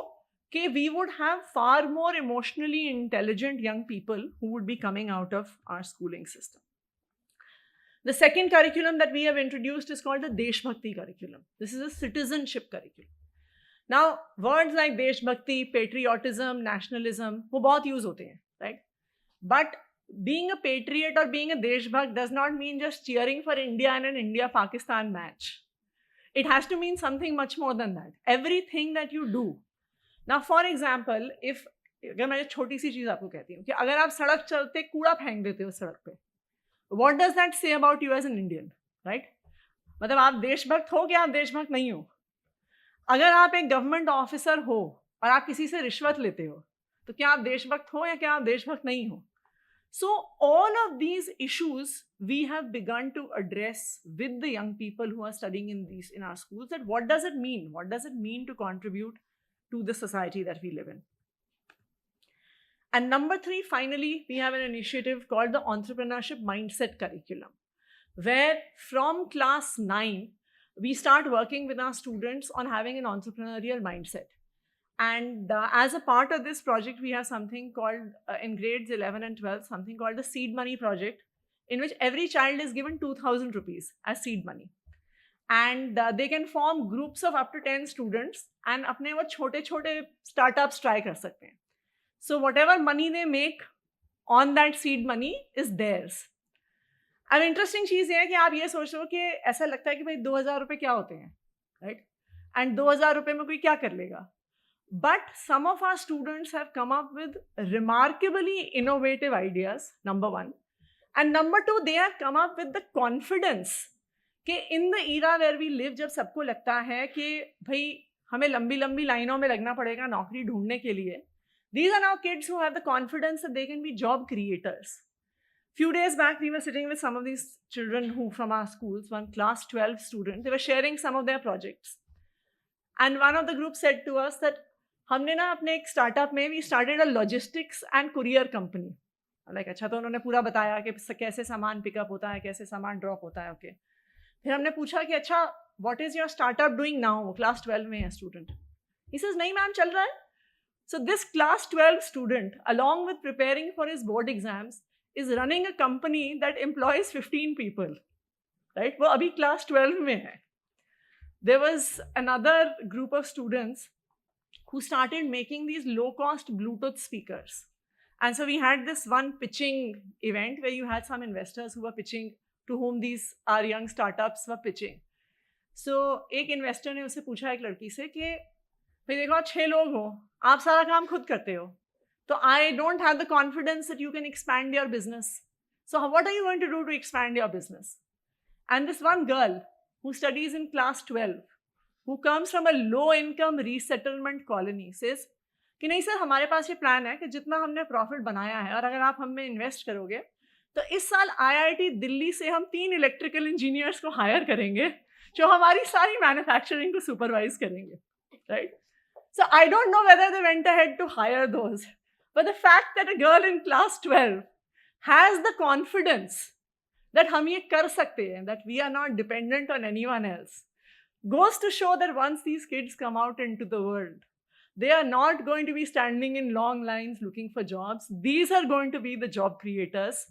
कि we would have far more emotionally intelligent young people who would be coming out of our schooling system. The second curriculum that we have introduced is called the Deshbhakti curriculum. This is a citizenship curriculum. Now, words like Deshbhakti, patriotism, nationalism, वो बहुत use होते हैं, right? But being a patriot or being a Deshbhakt does not mean just cheering for India in an India-Pakistan match. It has to mean something much more than that. Everything that you do. Now, for example, if अगर मैं छोटी सी चीज़ आपको कहती हूँ कि अगर आप सड़क चलते कूड़ा फेंक देते हो सड़क पे, what does that say about you as an Indian, right? मतलब आप देशभक्त हो कि आप देशभक्त नहीं हो. अगर आप एक गवर्नमेंट ऑफिसर हो और आप किसी से रिश्वत लेते हो तो क्या आप देशभक्त हो या क्या आप देशभक्त नहीं हो. So all of these issues we have begun to address with the young people who are studying in our schools, that what does it mean? What does it mean to contribute to the society that we live in? And number 3, finally, we have an initiative called the Entrepreneurship Mindset Curriculum, where from class 9, we start working with our students on having an entrepreneurial mindset. And as a part of this project, we have something called, in grades 11 and 12, something called the Seed Money Project, in which every child is given 2,000 rupees as seed money. And they can form groups of up to 10 students and अपने वो छोटे-छोटे startups try कर सकते हैं. So whatever money they make on that seed money is theirs. अब interesting चीज़ ये है कि आप ये सोच लो कि ऐसा लगता है कि भाई 2,000 रुपये क्या होते हैं, right? And 2,000 रुपये में कोई क्या कर लेगा? But some of our students have come up with remarkably innovative ideas, number 1. And number 2, they have come up with the confidence कि in the era where we live, जब सबको लगता है कि भाई हमें लंबी लंबी लाइनों में लगना पड़ेगा नौकरी ढूंढने के लिए, these are now kids who have the confidence that they can be job creators. Few days back, we were sitting with some of these children who from our schools, one class 12 student, they were sharing some of their projects. And one of the group said to us that हमने ना अपने एक startup में we started a logistics and courier company. Like अच्छा तो उन्होंने पूरा बताया कि कैसे सामान पिकअप होता है, कैसे सामान ड्रॉप होता है, ओके. फिर हमने पूछा कि अच्छा what is your startup doing now? वो क्लास 12 में है स्टूडेंट. He says नहीं मैम चल रहा है. So this class 12 student, along with preparing for his board exams, is running a company that employs 15 people, right? वो अभी class 12 में है. There was another group of students who started making these low-cost Bluetooth speakers. And so we had this one pitching event where you had some investors who were pitching, to whom these our young startups were pitching. So एक investor ने उससे पूछा एक लड़की से कि भाई देखो 6 लोग हो, आप सारा काम खुद करते हो, तो I don't have the confidence that you can expand your business. So what are you going to do to expand your business? And this one girl who studies in class 12, who comes from a low-income resettlement colony, says कि नहीं sir हमारे पास ये plan है कि जितना हमने profit बनाया है और अगर आप हमें इन्वेस्ट करोगे तो इस साल IIT दिल्ली से हम 3 इलेक्ट्रिकल इंजीनियर्स को हायर करेंगे जो हमारी सारी मैन्युफैक्चरिंग को सुपरवाइज करेंगे, right? So I don't know whether they went ahead to hire those, but the fact that a girl in class 12 has the confidence that हम ये कर सकते हैं, that we are not dependent on anyone else, goes to show that once these kids come out into the world, they are not going to be standing in long lines looking for jobs. These are going to be the job creators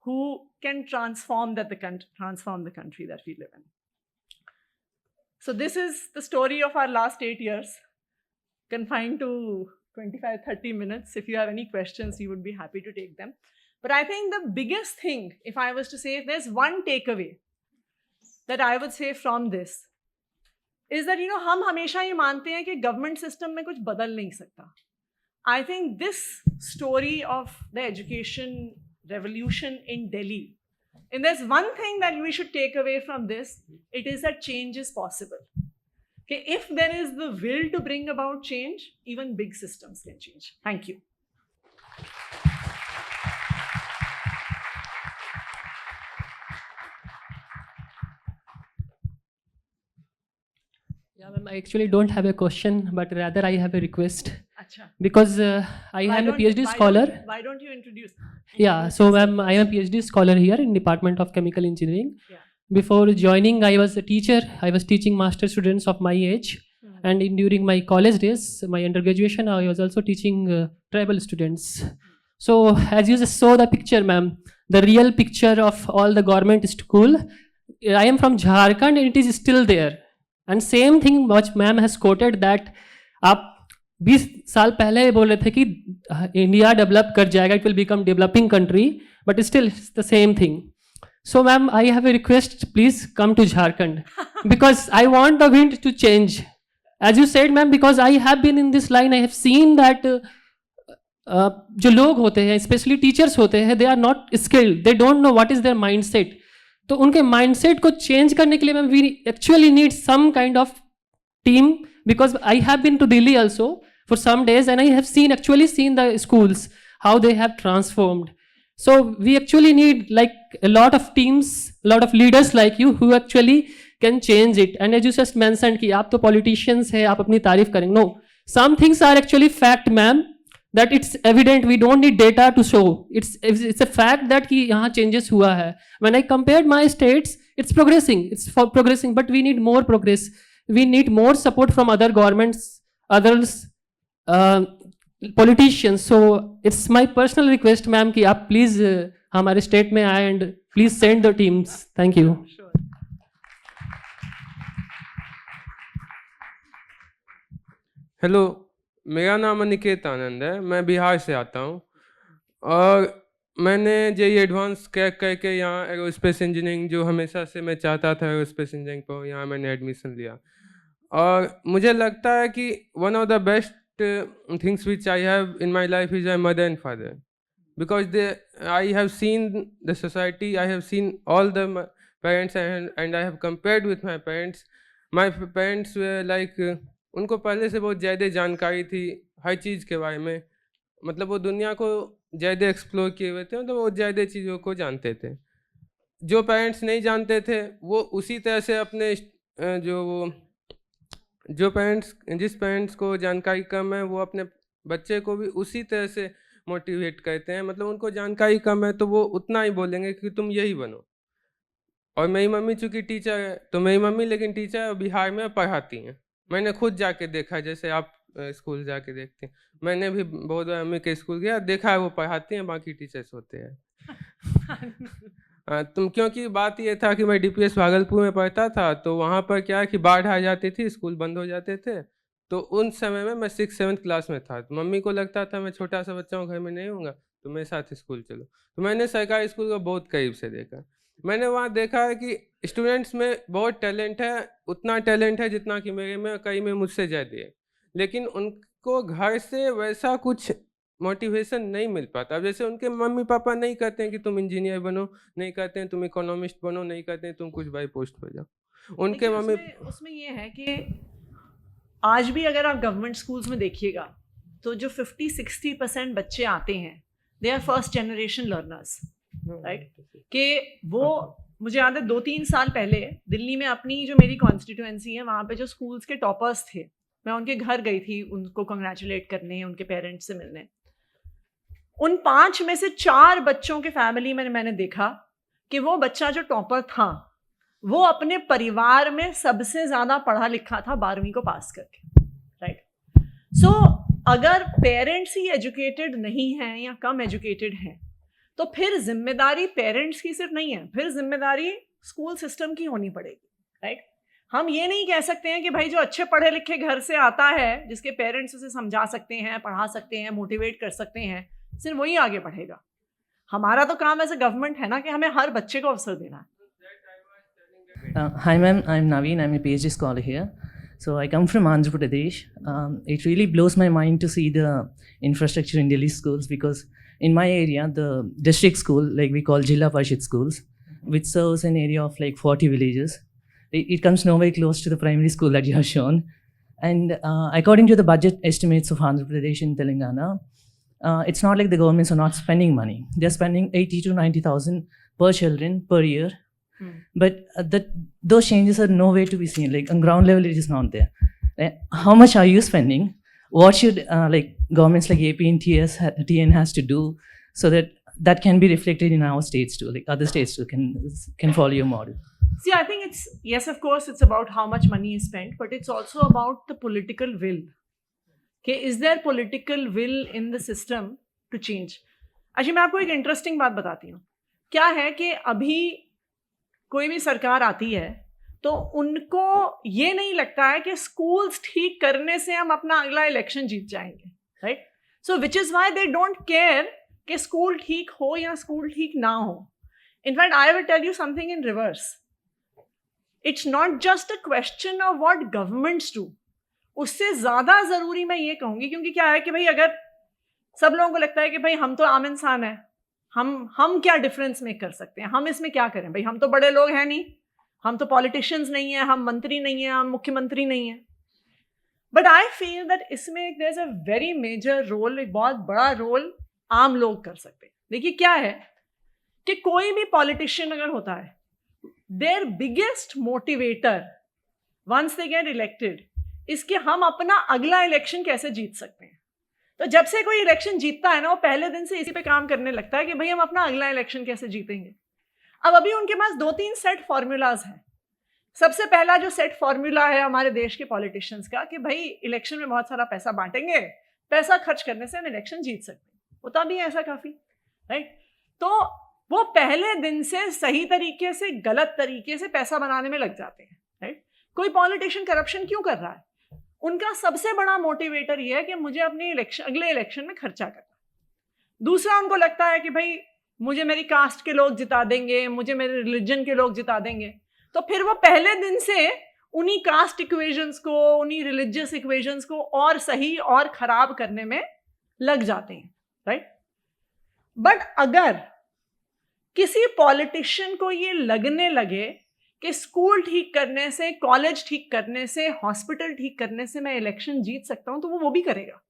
who can transform the country that we live in. So this is the story of our last 8 years, confined to 25-30 minutes. If you have any questions, we would be happy to take them. But I think the biggest thing, if I was to say, if there's one takeaway that I would say from this, is that हम हमेशा ये मानते हैं कि government system में कुछ बदल नहीं सकता. I think this story of the education revolution in Delhi, and there's one thing that we should take away from this, it is that change is possible. Okay, if there is the will to bring about change, even big systems can change. Thank you. Yeah, ma'am, I actually don't have a question, but rather I have a request. Acha. Because I am a PhD scholar. Why don't you introduce? Yeah, so ma'am, I am a PhD scholar here in Department of Chemical Engineering. Yeah. Before joining, I was a teacher. I was teaching master students of my age. And during my college days, my undergraduation, I was also teaching tribal students. So as you just saw the picture, ma'am, the real picture of all the government school, I am from Jharkhand and it is still there. And same thing which ma'am has quoted that आप 20 साल पहले बोल रहे थे कि India develop कर जाएगा, it will become developing country, but still it's the same thing. So ma'am, I have a request, please come to Jharkhand because I want the wind to change. As you said ma'am, because I have been in this line, I have seen that जो लोग होते हैं, especially teachers होते हैं, they are not skilled, they don't know what is their mindset. तो उनके mindset को change करने के लिए ma'am we actually need some kind of team, because I have been to Delhi also for some days and I have actually seen the schools, how they have transformed. So we actually need like a lot of teams, a lot of leaders like you who actually can change it. And as you just mentioned कि आप तो politicians है, आप अपनी तारीफ करेंगे. No, some things are actually fact ma'am, that it's evident, we don't need data to show. It's a fact that कि यहाँ changes हुआ है. When I compared my states, it's progressing, progressing, but we need more progress. We need more support from other governments, others, politicians. So it's my personal request ma'am कि आप please हमारे state में आए and please send the teams. Thank you. Sure. Hello, मेरा नाम अनिकेत आनंद है, मैं बिहार से आता हूँ और मैंने जेईई एडवांस क्रैक करके यहाँ एरोस्पेस इंजीनियरिंग, जो हमेशा से मैं चाहता था एरोस्पेस इंजीनियरिंग पर, यहाँ मैंने एडमिशन लिया और मुझे लगता है कि one of the best things which I have in my life is my mother and father, because I have seen the society, I have seen all the parents and I have compared with my parents. My parents like, उनको पहले से बहुत ज़्यादा जानकारी थी हर चीज़ के बारे में, मतलब वो दुनिया को ज़्यादा एक्सप्लोर किए हुए थे, मतलब वो ज़्यादा चीज़ों को जानते थे. जो पेरेंट्स नहीं जानते थे वो उसी तरह से अपने जिस पेरेंट्स को जानकारी कम है वो अपने बच्चे को भी उसी तरह से मोटिवेट करते हैं. मतलब उनको जानकारी कम है तो वो उतना ही बोलेंगे कि तुम यही बनो. और मेरी मम्मी चूँकि टीचर है, तो मेरी मम्मी लेकिन टीचर बिहार में पढ़ाती हैं. मैंने खुद जाके देखा, जैसे आप स्कूल जाके देखते हैं, मैंने भी बहुत बार मम्मी के स्कूल गया, देखा है वो पढ़ाती हैं, बाकी टीचर्स होते हैं. तुम क्योंकि बात ये था कि मैं डीपीएस भागलपुर में पढ़ता था, तो वहाँ पर क्या है कि बाढ़ आ जाती थी, स्कूल बंद हो जाते थे. तो उन समय में मैं 6th-7th क्लास में था, तो मम्मी को लगता था मैं छोटा सा बच्चा हूँ, घर में नहीं हूँगा, तो मेरे साथ स्कूल चलो. तो मैंने सरकारी स्कूल को बहुत करीब से देखा. मैंने वहाँ देखा है कि स्टूडेंट्स में बहुत टैलेंट है, उतना टैलेंट है जितना कि मेरे में, कई में मुझसे ज़्यादा है, लेकिन उनको घर से वैसा कुछ मोटिवेशन नहीं मिल पाता. जैसे उनके मम्मी पापा नहीं कहते हैं कि तुम इंजीनियर बनो, नहीं कहते हैं तुम इकोनॉमिस्ट बनो, नहीं कहते हैं तुम कुछ बाई पोस्ट हो जाओ. उनके मम्मी उसमें ये है कि आज भी अगर आप गवर्नमेंट स्कूल्स में देखिएगा तो जो 50-60% बच्चे आते हैं, they are first generation learners, right. कि वो, मुझे याद है 2-3 साल पहले दिल्ली में अपनी जो मेरी कॉन्स्टिट्यूएंसी है वहाँ पे जो स्कूल्स के टॉपर्स थे, मैं उनके घर गई थी उनको कंग्रेचुलेट करने, उनके पेरेंट्स से मिलने. उन 5 में से 4 बच्चों के फैमिली में मैंने देखा कि वो बच्चा जो टॉपर था वो अपने परिवार में सबसे ज़्यादा पढ़ा लिखा था 12वीं को पास करके, राइट. सो अगर पेरेंट्स ही एजुकेटेड नहीं हैं या कम एजुकेटेड हैं तो फिर जिम्मेदारी पेरेंट्स की सिर्फ नहीं है, फिर जिम्मेदारी स्कूल सिस्टम की होनी पड़ेगी, राइट. हम ये नहीं कह सकते हैं कि भाई जो अच्छे पढ़े लिखे घर से आता है, जिसके पेरेंट्स उसे समझा सकते हैं, पढ़ा सकते हैं, मोटिवेट कर सकते हैं, सिर्फ वही आगे बढ़ेगा. हमारा तो काम एज ए गवर्नमेंट है ना कि हमें हर बच्चे को अवसर देना है. Hi ma'am, I'm Naveen, I'm a PhD scholar here. So I come from Andhra Pradesh. It really blows my mind to see the infrastructure in Delhi schools, because in my area, the district school, like we call Jilla Parishad schools, which serves an area of like 40 villages, it comes nowhere close to the primary school that you have shown. And according to the budget estimates of Andhra Pradesh and Telangana, it's not like the governments are not spending money. They're spending 80 to 90,000 per children per year. But those changes are nowhere to be seen. Like on ground level, it is not there. How much are you spending? What should like governments like AP and TN has to do so that can be reflected in our states too, like other states too can follow your model? See, I think it's, yes, of course, it's about how much money is spent, but it's also about the political will. Okay, is there political will in the system to change? अच्छा, मैं आपको एक interesting बात बताती हूँ. क्या है कि अभी कोई भी सरकार आती है तो उनको ये नहीं लगता है कि स्कूल्स ठीक करने से हम अपना अगला इलेक्शन जीत जाएंगे, right? So which is why they don't care कि स्कूल ठीक हो या स्कूल ठीक ना हो. In fact I will tell you something in reverse. It's not just a question of what governments do. उससे ज़्यादा ज़रूरी मैं ये कहूँगी, क्योंकि क्या है कि भाई अगर सब लोगों को लगता है कि भाई हम तो आम इंसान हैं, हम क्या डिफरेंस मेक कर सकते हैं, हम इसमें क्या करें, भाई हम तो बड़े लोग हैं नहीं, हम तो पॉलिटिशियंस नहीं हैं, हम मंत्री नहीं हैं, हम मुख्यमंत्री नहीं हैं. बट आई फील दैट इसमें there is a very major role, एक बहुत बड़ा रोल आम लोग कर सकते हैं. देखिए क्या है कि कोई भी पॉलिटिशियन अगर होता है, their biggest motivator once they get elected इसके हम अपना अगला इलेक्शन कैसे जीत सकते हैं. तो जब से कोई इलेक्शन जीतता है ना, वो पहले दिन से इसी पे काम करने लगता है कि भाई हम अपना अगला इलेक्शन कैसे जीतेंगे. अब अभी उनके पास 2-3 सेट फॉर्मूलाज हैं. सबसे पहला जो सेट फॉर्मूला है हमारे देश के पॉलिटिशियंस का कि भाई इलेक्शन में बहुत सारा पैसा बांटेंगे, पैसा खर्च करने से हम इलेक्शन जीत सकते हैं. होता भी है ऐसा काफ़ी, राइट? तो वो पहले दिन से सही तरीके से गलत तरीके से पैसा बनाने में लग जाते हैं, राइट? कोई पॉलिटिशियन करप्शन क्यों कर रहा है? उनका सबसे बड़ा मोटिवेटर ये है कि मुझे अपने अगले इलेक्शन में खर्चा करना. दूसरा, उनको लगता है कि भाई मुझे मेरी कास्ट के लोग जिता देंगे, मुझे मेरे रिलीजन के लोग जिता देंगे. तो फिर वो पहले दिन से उन्हीं कास्ट इक्वेशंस को, उन्हीं रिलीजियस इक्वेशंस को और सही और खराब करने में लग जाते हैं, राइट? बट अगर किसी पॉलिटिशियन को ये लगने लगे कि स्कूल ठीक करने से, कॉलेज ठीक करने से, हॉस्पिटल ठीक करने से मैं इलेक्शन जीत सकता हूं, तो वो भी करेगा.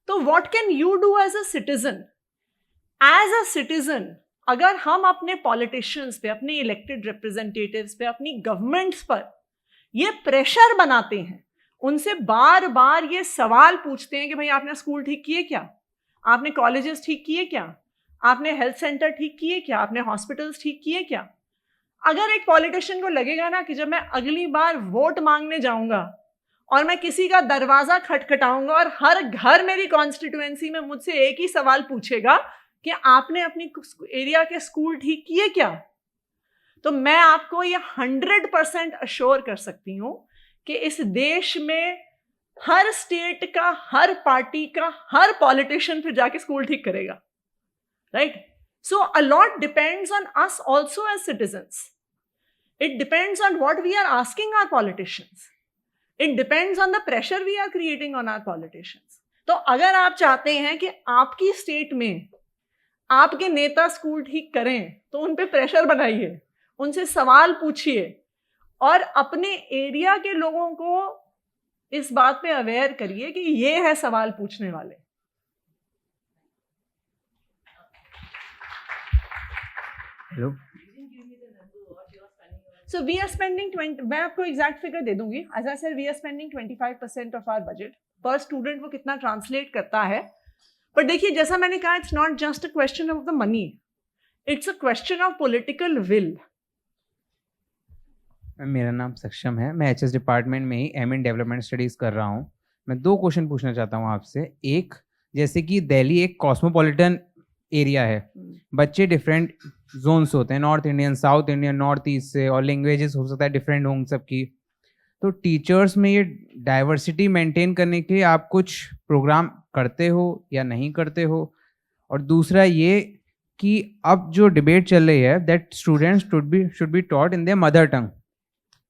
तो what can you do as a citizen? As a citizen अगर हम अपने पॉलिटिशियंस पे, अपने इलेक्टेड रिप्रेजेंटेटिव्स पे, अपनी गवर्नमेंट्स पर ये प्रेशर बनाते हैं, उनसे बार बार ये सवाल पूछते हैं कि भाई आपने स्कूल ठीक किए क्या, आपने कॉलेजेस ठीक किए क्या, आपने हेल्थ सेंटर ठीक किए क्या, आपने हॉस्पिटल्स ठीक किए क्या. अगर एक पॉलिटिशियन को लगेगा ना कि जब मैं अगली बार वोट मांगने जाऊंगा और मैं किसी का दरवाजा खटखटाऊंगा और हर घर मेरी कॉन्स्टिट्यूएंसी में मुझसे एक ही सवाल पूछेगा कि आपने अपनी एरिया के स्कूल ठीक किए क्या, तो मैं आपको ये 100% अश्योर कर सकती हूँ कि इस देश में हर स्टेट का, हर पार्टी का, हर पॉलिटिशियन फिर जाके स्कूल ठीक करेगा, right? So a lot depends on us also as citizens. It depends on what we are asking our politicians. It depends on the pressure we are creating on our politicians. तो अगर आप चाहते हैं कि आपकी state में आपके नेता स्कूल ठीक करें, तो उन पे प्रेशर बनाइए, उनसे सवाल पूछिए और अपने एरिया के लोगों को इस बात पे अवेयर करिए कि ये है सवाल पूछने वाले. Hello. So we are spending 20. मैं आपको एग्जैक्ट फिगर दे दूंगी. As I said, we are spending 25% of our budget per student. वो कितना ट्रांसलेट करता है, पर देखिए जैसा मैंने कहा, it's not just a question of the money, it's a question of political will. मेरा नाम सक्षम है, मैं HS डिपार्टमेंट में ही M इन डेवलपमेंट स्टडीज़ कर रहा हूँ. मैं 2 क्वेश्चन पूछना चाहता हूँ आपसे. एक, जैसे कि दिल्ली एक कॉस्मोपॉलिटन एरिया है, बच्चे डिफरेंट जोन्स होते हैं, north Indian, south Indian, north east से, और लैंग्वेजेस हो सकता है डिफरेंट होंगी सबकी. तो टीचर्स में ये डाइवर्सिटी मेंटेन करने के लिए आप कुछ प्रोग्राम करते हो या नहीं करते हो? और दूसरा ये कि अब जो डिबेट चल रही है that students should be taught in their mother tongue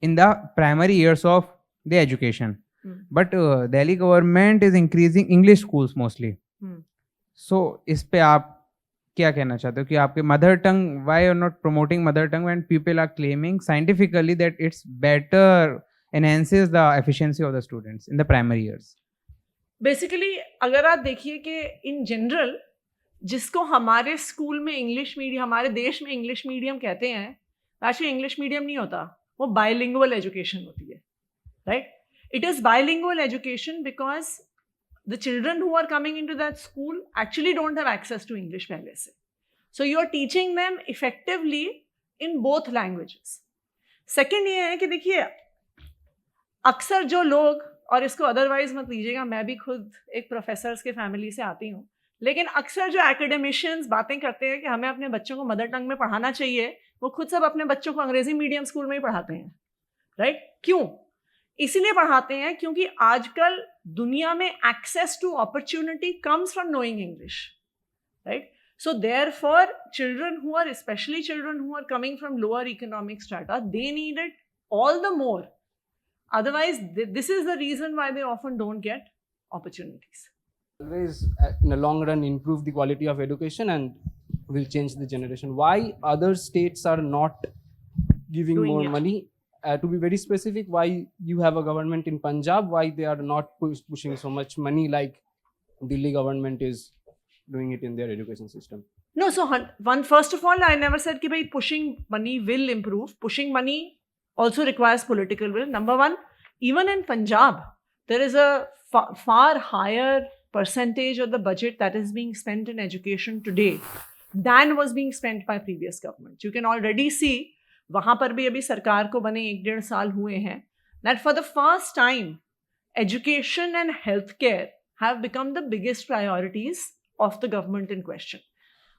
in the primary years of the education. But Delhi government is increasing English schools mostly. So इस पे आप क्या कहना चाहते हो कि आपके mother tongue, why you're not promoting mother tongue when people are claiming scientifically that it's better, enhances the efficiency of the students in the primary years? Basically अगर आप देखिए कि इन जनरल जिसको हमारे स्कूल में इंग्लिश मीडियम, हमारे देश में इंग्लिश मीडियम कहते हैं, एक्चुअली इंग्लिश मीडियम नहीं होता, वो बाइलिंगुअल एजुकेशन होती है, right? It is bilingual education because the children who are coming into that school actually don't have access to English पहले से. So you are teaching them effectively in both languages. Second ये है कि देखिए अक्सर जो लोग, और इसको अदरवाइज मत लीजिएगा, मैं भी खुद एक प्रोफेसर्स के फैमिली से आती हूँ, लेकिन अक्सर जो एकेडमिशियंस बातें करते हैं कि हमें अपने बच्चों को मदर टंग में पढ़ाना चाहिए, वो खुद सब अपने बच्चों को अंग्रेजी मीडियम स्कूल में ही पढ़ाते हैं, राइट? क्यों? इसीलिए पढ़ाते हैं क्योंकि आजकल दुनिया में access to opportunity comes from knowing English, right? So therefore, children who are, especially children who are coming from lower economic strata, they need it all the more. Otherwise, this is the reason why they often don't get opportunities. Always, in the long run, improve the quality of education and will change the generation. Why other states are not giving Doing more it. money? To be very specific, why you have a government in Punjab, why they are not pushing so much money like Delhi government is doing it in their education system? No, so first of all, I never said कि भाई pushing money will improve. Pushing money also requires political will. Number one, even in Punjab, there is a far higher percentage of the budget that is being spent in education today than was being spent by previous governments. You can already see, वहाँ पर भी अभी सरकार को बने 1-1.5 साल हुए हैं, that for the first time, education and healthcare have become the biggest priorities of the government in question.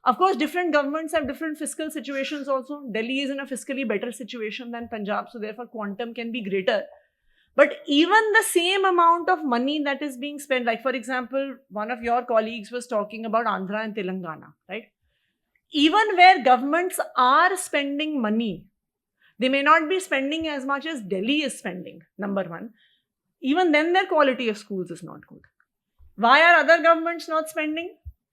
Of course, different governments have different fiscal situations also. Delhi is in a fiscally better situation than Punjab, so therefore quantum can be greater. But even the same amount of money that is being spent, like for example, one of your colleagues was talking about Andhra and Telangana, right? Even where governments are spending money, they may not be spending as much as Delhi is spending, number one. Even then their quality of schools is not good. Why are other governments not spending?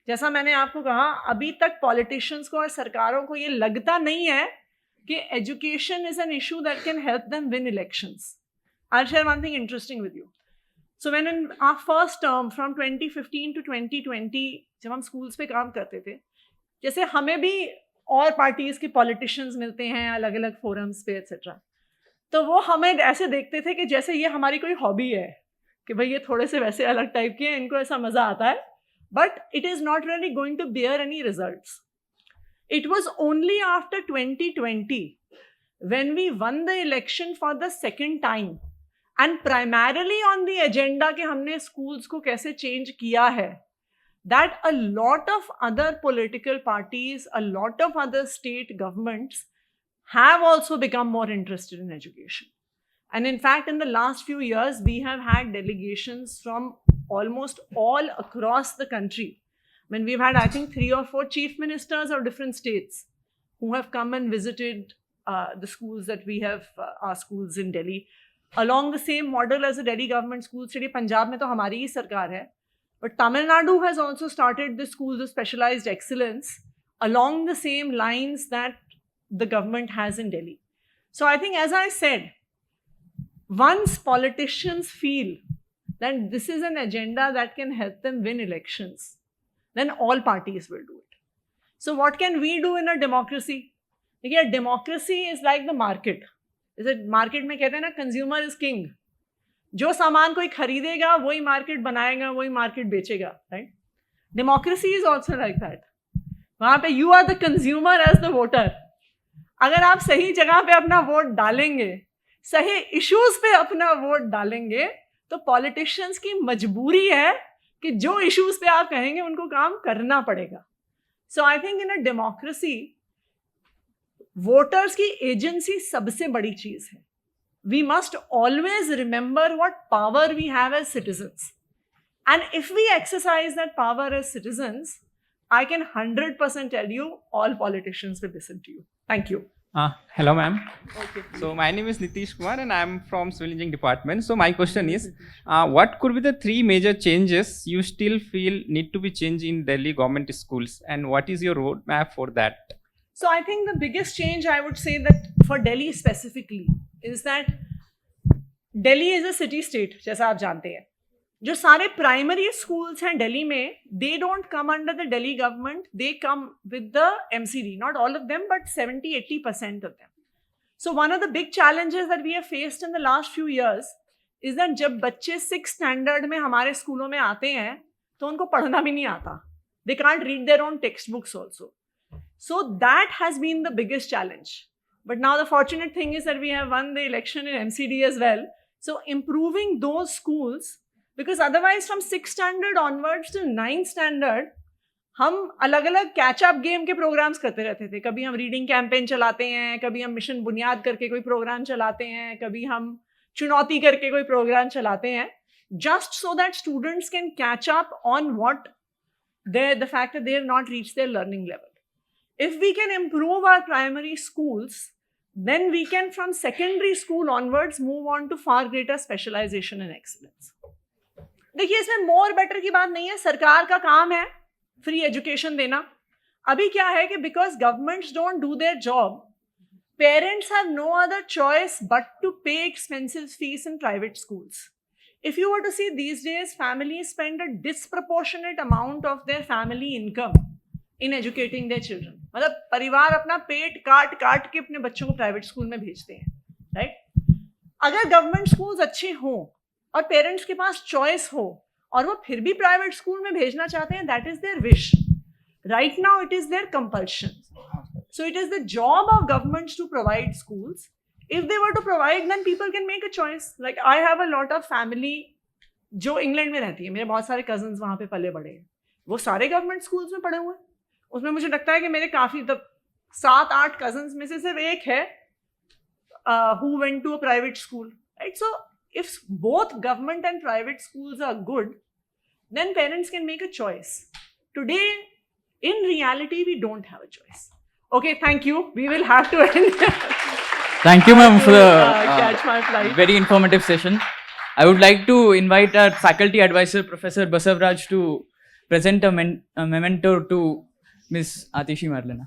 जैसा मैंने आपको कहा, अभी तक politicians को और सरकारों को ये लगता नहीं है कि education is an issue that can help them win elections. I'll share one thing interesting with you. So when in our first term from 2015 to 2020, जब हम स्कूल्स पे काम करते थे, जैसे हमें भी और पार्टीज के पॉलिटिशियंस मिलते हैं अलग अलग फोरम्स पे एक्सेट्रा, तो वो हमें ऐसे देखते थे कि जैसे ये हमारी कोई हॉबी है कि भाई ये थोड़े से वैसे अलग टाइप के हैं, इनको ऐसा मज़ा आता है, but it is not really going to bear any results. It was only after 2020 when we won the election for the second time and primarily on the agenda कि हमने schools को कैसे change किया है, that a lot of other political parties, a lot of other state governments have also become more interested in education. And in fact, in the last few years, we have had delegations from almost all across the country. I mean, we've had, I think, 3 or 4 chief ministers of different states who have come and visited the schools that we have, our schools in Delhi. Along the same model as the Delhi government schools today, Punjab mein to hamari hi sarkar hai. But Tamil Nadu has also started the schools of specialized excellence along the same lines that the government has in Delhi. So I think, as I said, once politicians feel that this is an agenda that can help them win elections, then all parties will do it. So what can we do in a democracy? Again, democracy is like the market. जैसे market में कहते हैं ना, consumer is king. जो सामान कोई खरीदेगा वही मार्केट बनाएगा, वही मार्केट बेचेगा, right? Democracy is also like that. वहाँ पे you are the consumer as the voter. अगर आप सही जगह पे अपना वोट डालेंगे, सही इश्यूज पे अपना वोट डालेंगे, तो पॉलिटिशियंस की मजबूरी है कि जो इश्यूज पे आप कहेंगे उनको काम करना पड़ेगा. So I think in a democracy voters की एजेंसी सबसे बड़ी चीज है. We must always remember what power we have as citizens, and if we exercise that power as citizens, I can 100% tell you all politicians will listen to you. Thank you. Hello, ma'am. So my name is Nitish Kumar, and I'm from Civil Engineering Department. So my question is, what could be the 3 major changes you still feel need to be changed in Delhi government schools, and what is your roadmap for that? So I think the biggest change I would say that for Delhi specifically is that Delhi is a city state, जैसा आप जानते हैं. जो सारे primary schools हैं दिल्ली में, they don't come under the Delhi government, they come with the MCD, not all of them but 70-80% of them. So one of the big challenges that we have faced in the last few years is that जब बच्चे 6th standard में हमारे स्कूलों में आते हैं तो उनको पढ़ना भी नहीं आता. They can't read their own text books also. So that has been the biggest challenge. But now the fortunate thing is that we have won the election in MCD as well. So improving those schools, because otherwise from 6th standard onwards to 9th standard हम अलग अलग catch up game के programmes करते रहते थे. कभी हम reading campaign चलाते हैं, कभी हम मिशन बुनियाद करके कोई प्रोग्राम चलाते हैं, कभी हम चुनौती करके कोई प्रोग्राम चलाते हैं, just so that students can catch up on what the fact that they have not reached their learning level. If we can improve our primary schools, then we can from secondary school onwards move on to far greater specialization and excellence. देखिए इसमें more better की बात नहीं है, सरकार का काम है फ्री एजुकेशन देना. अभी क्या है कि because governments don't do their job, parents have no other choice but to pay expensive fees in private schools. If you were to see these days, families spend a disproportionate amount of their family income in educating their children. मतलब परिवार अपना पेट काट काट के अपने बच्चों को private school में भेजते हैं, राइट? अगर गवर्नमेंट स्कूल्स अच्छे हों और पेरेंट्स के पास चॉइस हो और वो फिर भी प्राइवेट स्कूल में भेजना चाहते हैं, that is their wish. Right now it is their compulsion. So it is the job of governments to provide schools. If they were to provide, then people can make a choice. Like I have a lot of family जो England में रहती है, मेरे बहुत सारे cousins वहाँ पे पले बड़े हैं, वो सारे गवर्नमेंट स्कूल्स में पढ़े हुए हैं. उसमें मुझे लगता है कि मेरे काफ़ी 7-8 कजन्स में से सिर्फ एक है who went to a private school, right? So if both government and private schools are good, then parents can make a choice. Today, in reality, we don't have a choice. Okay, thank you. We will have to end. Thank you, ma'am, for the catch my flight. very informative session. I would like to invite our faculty advisor, Professor Basavraj, to present a memento to Ms. Atishi Marlena.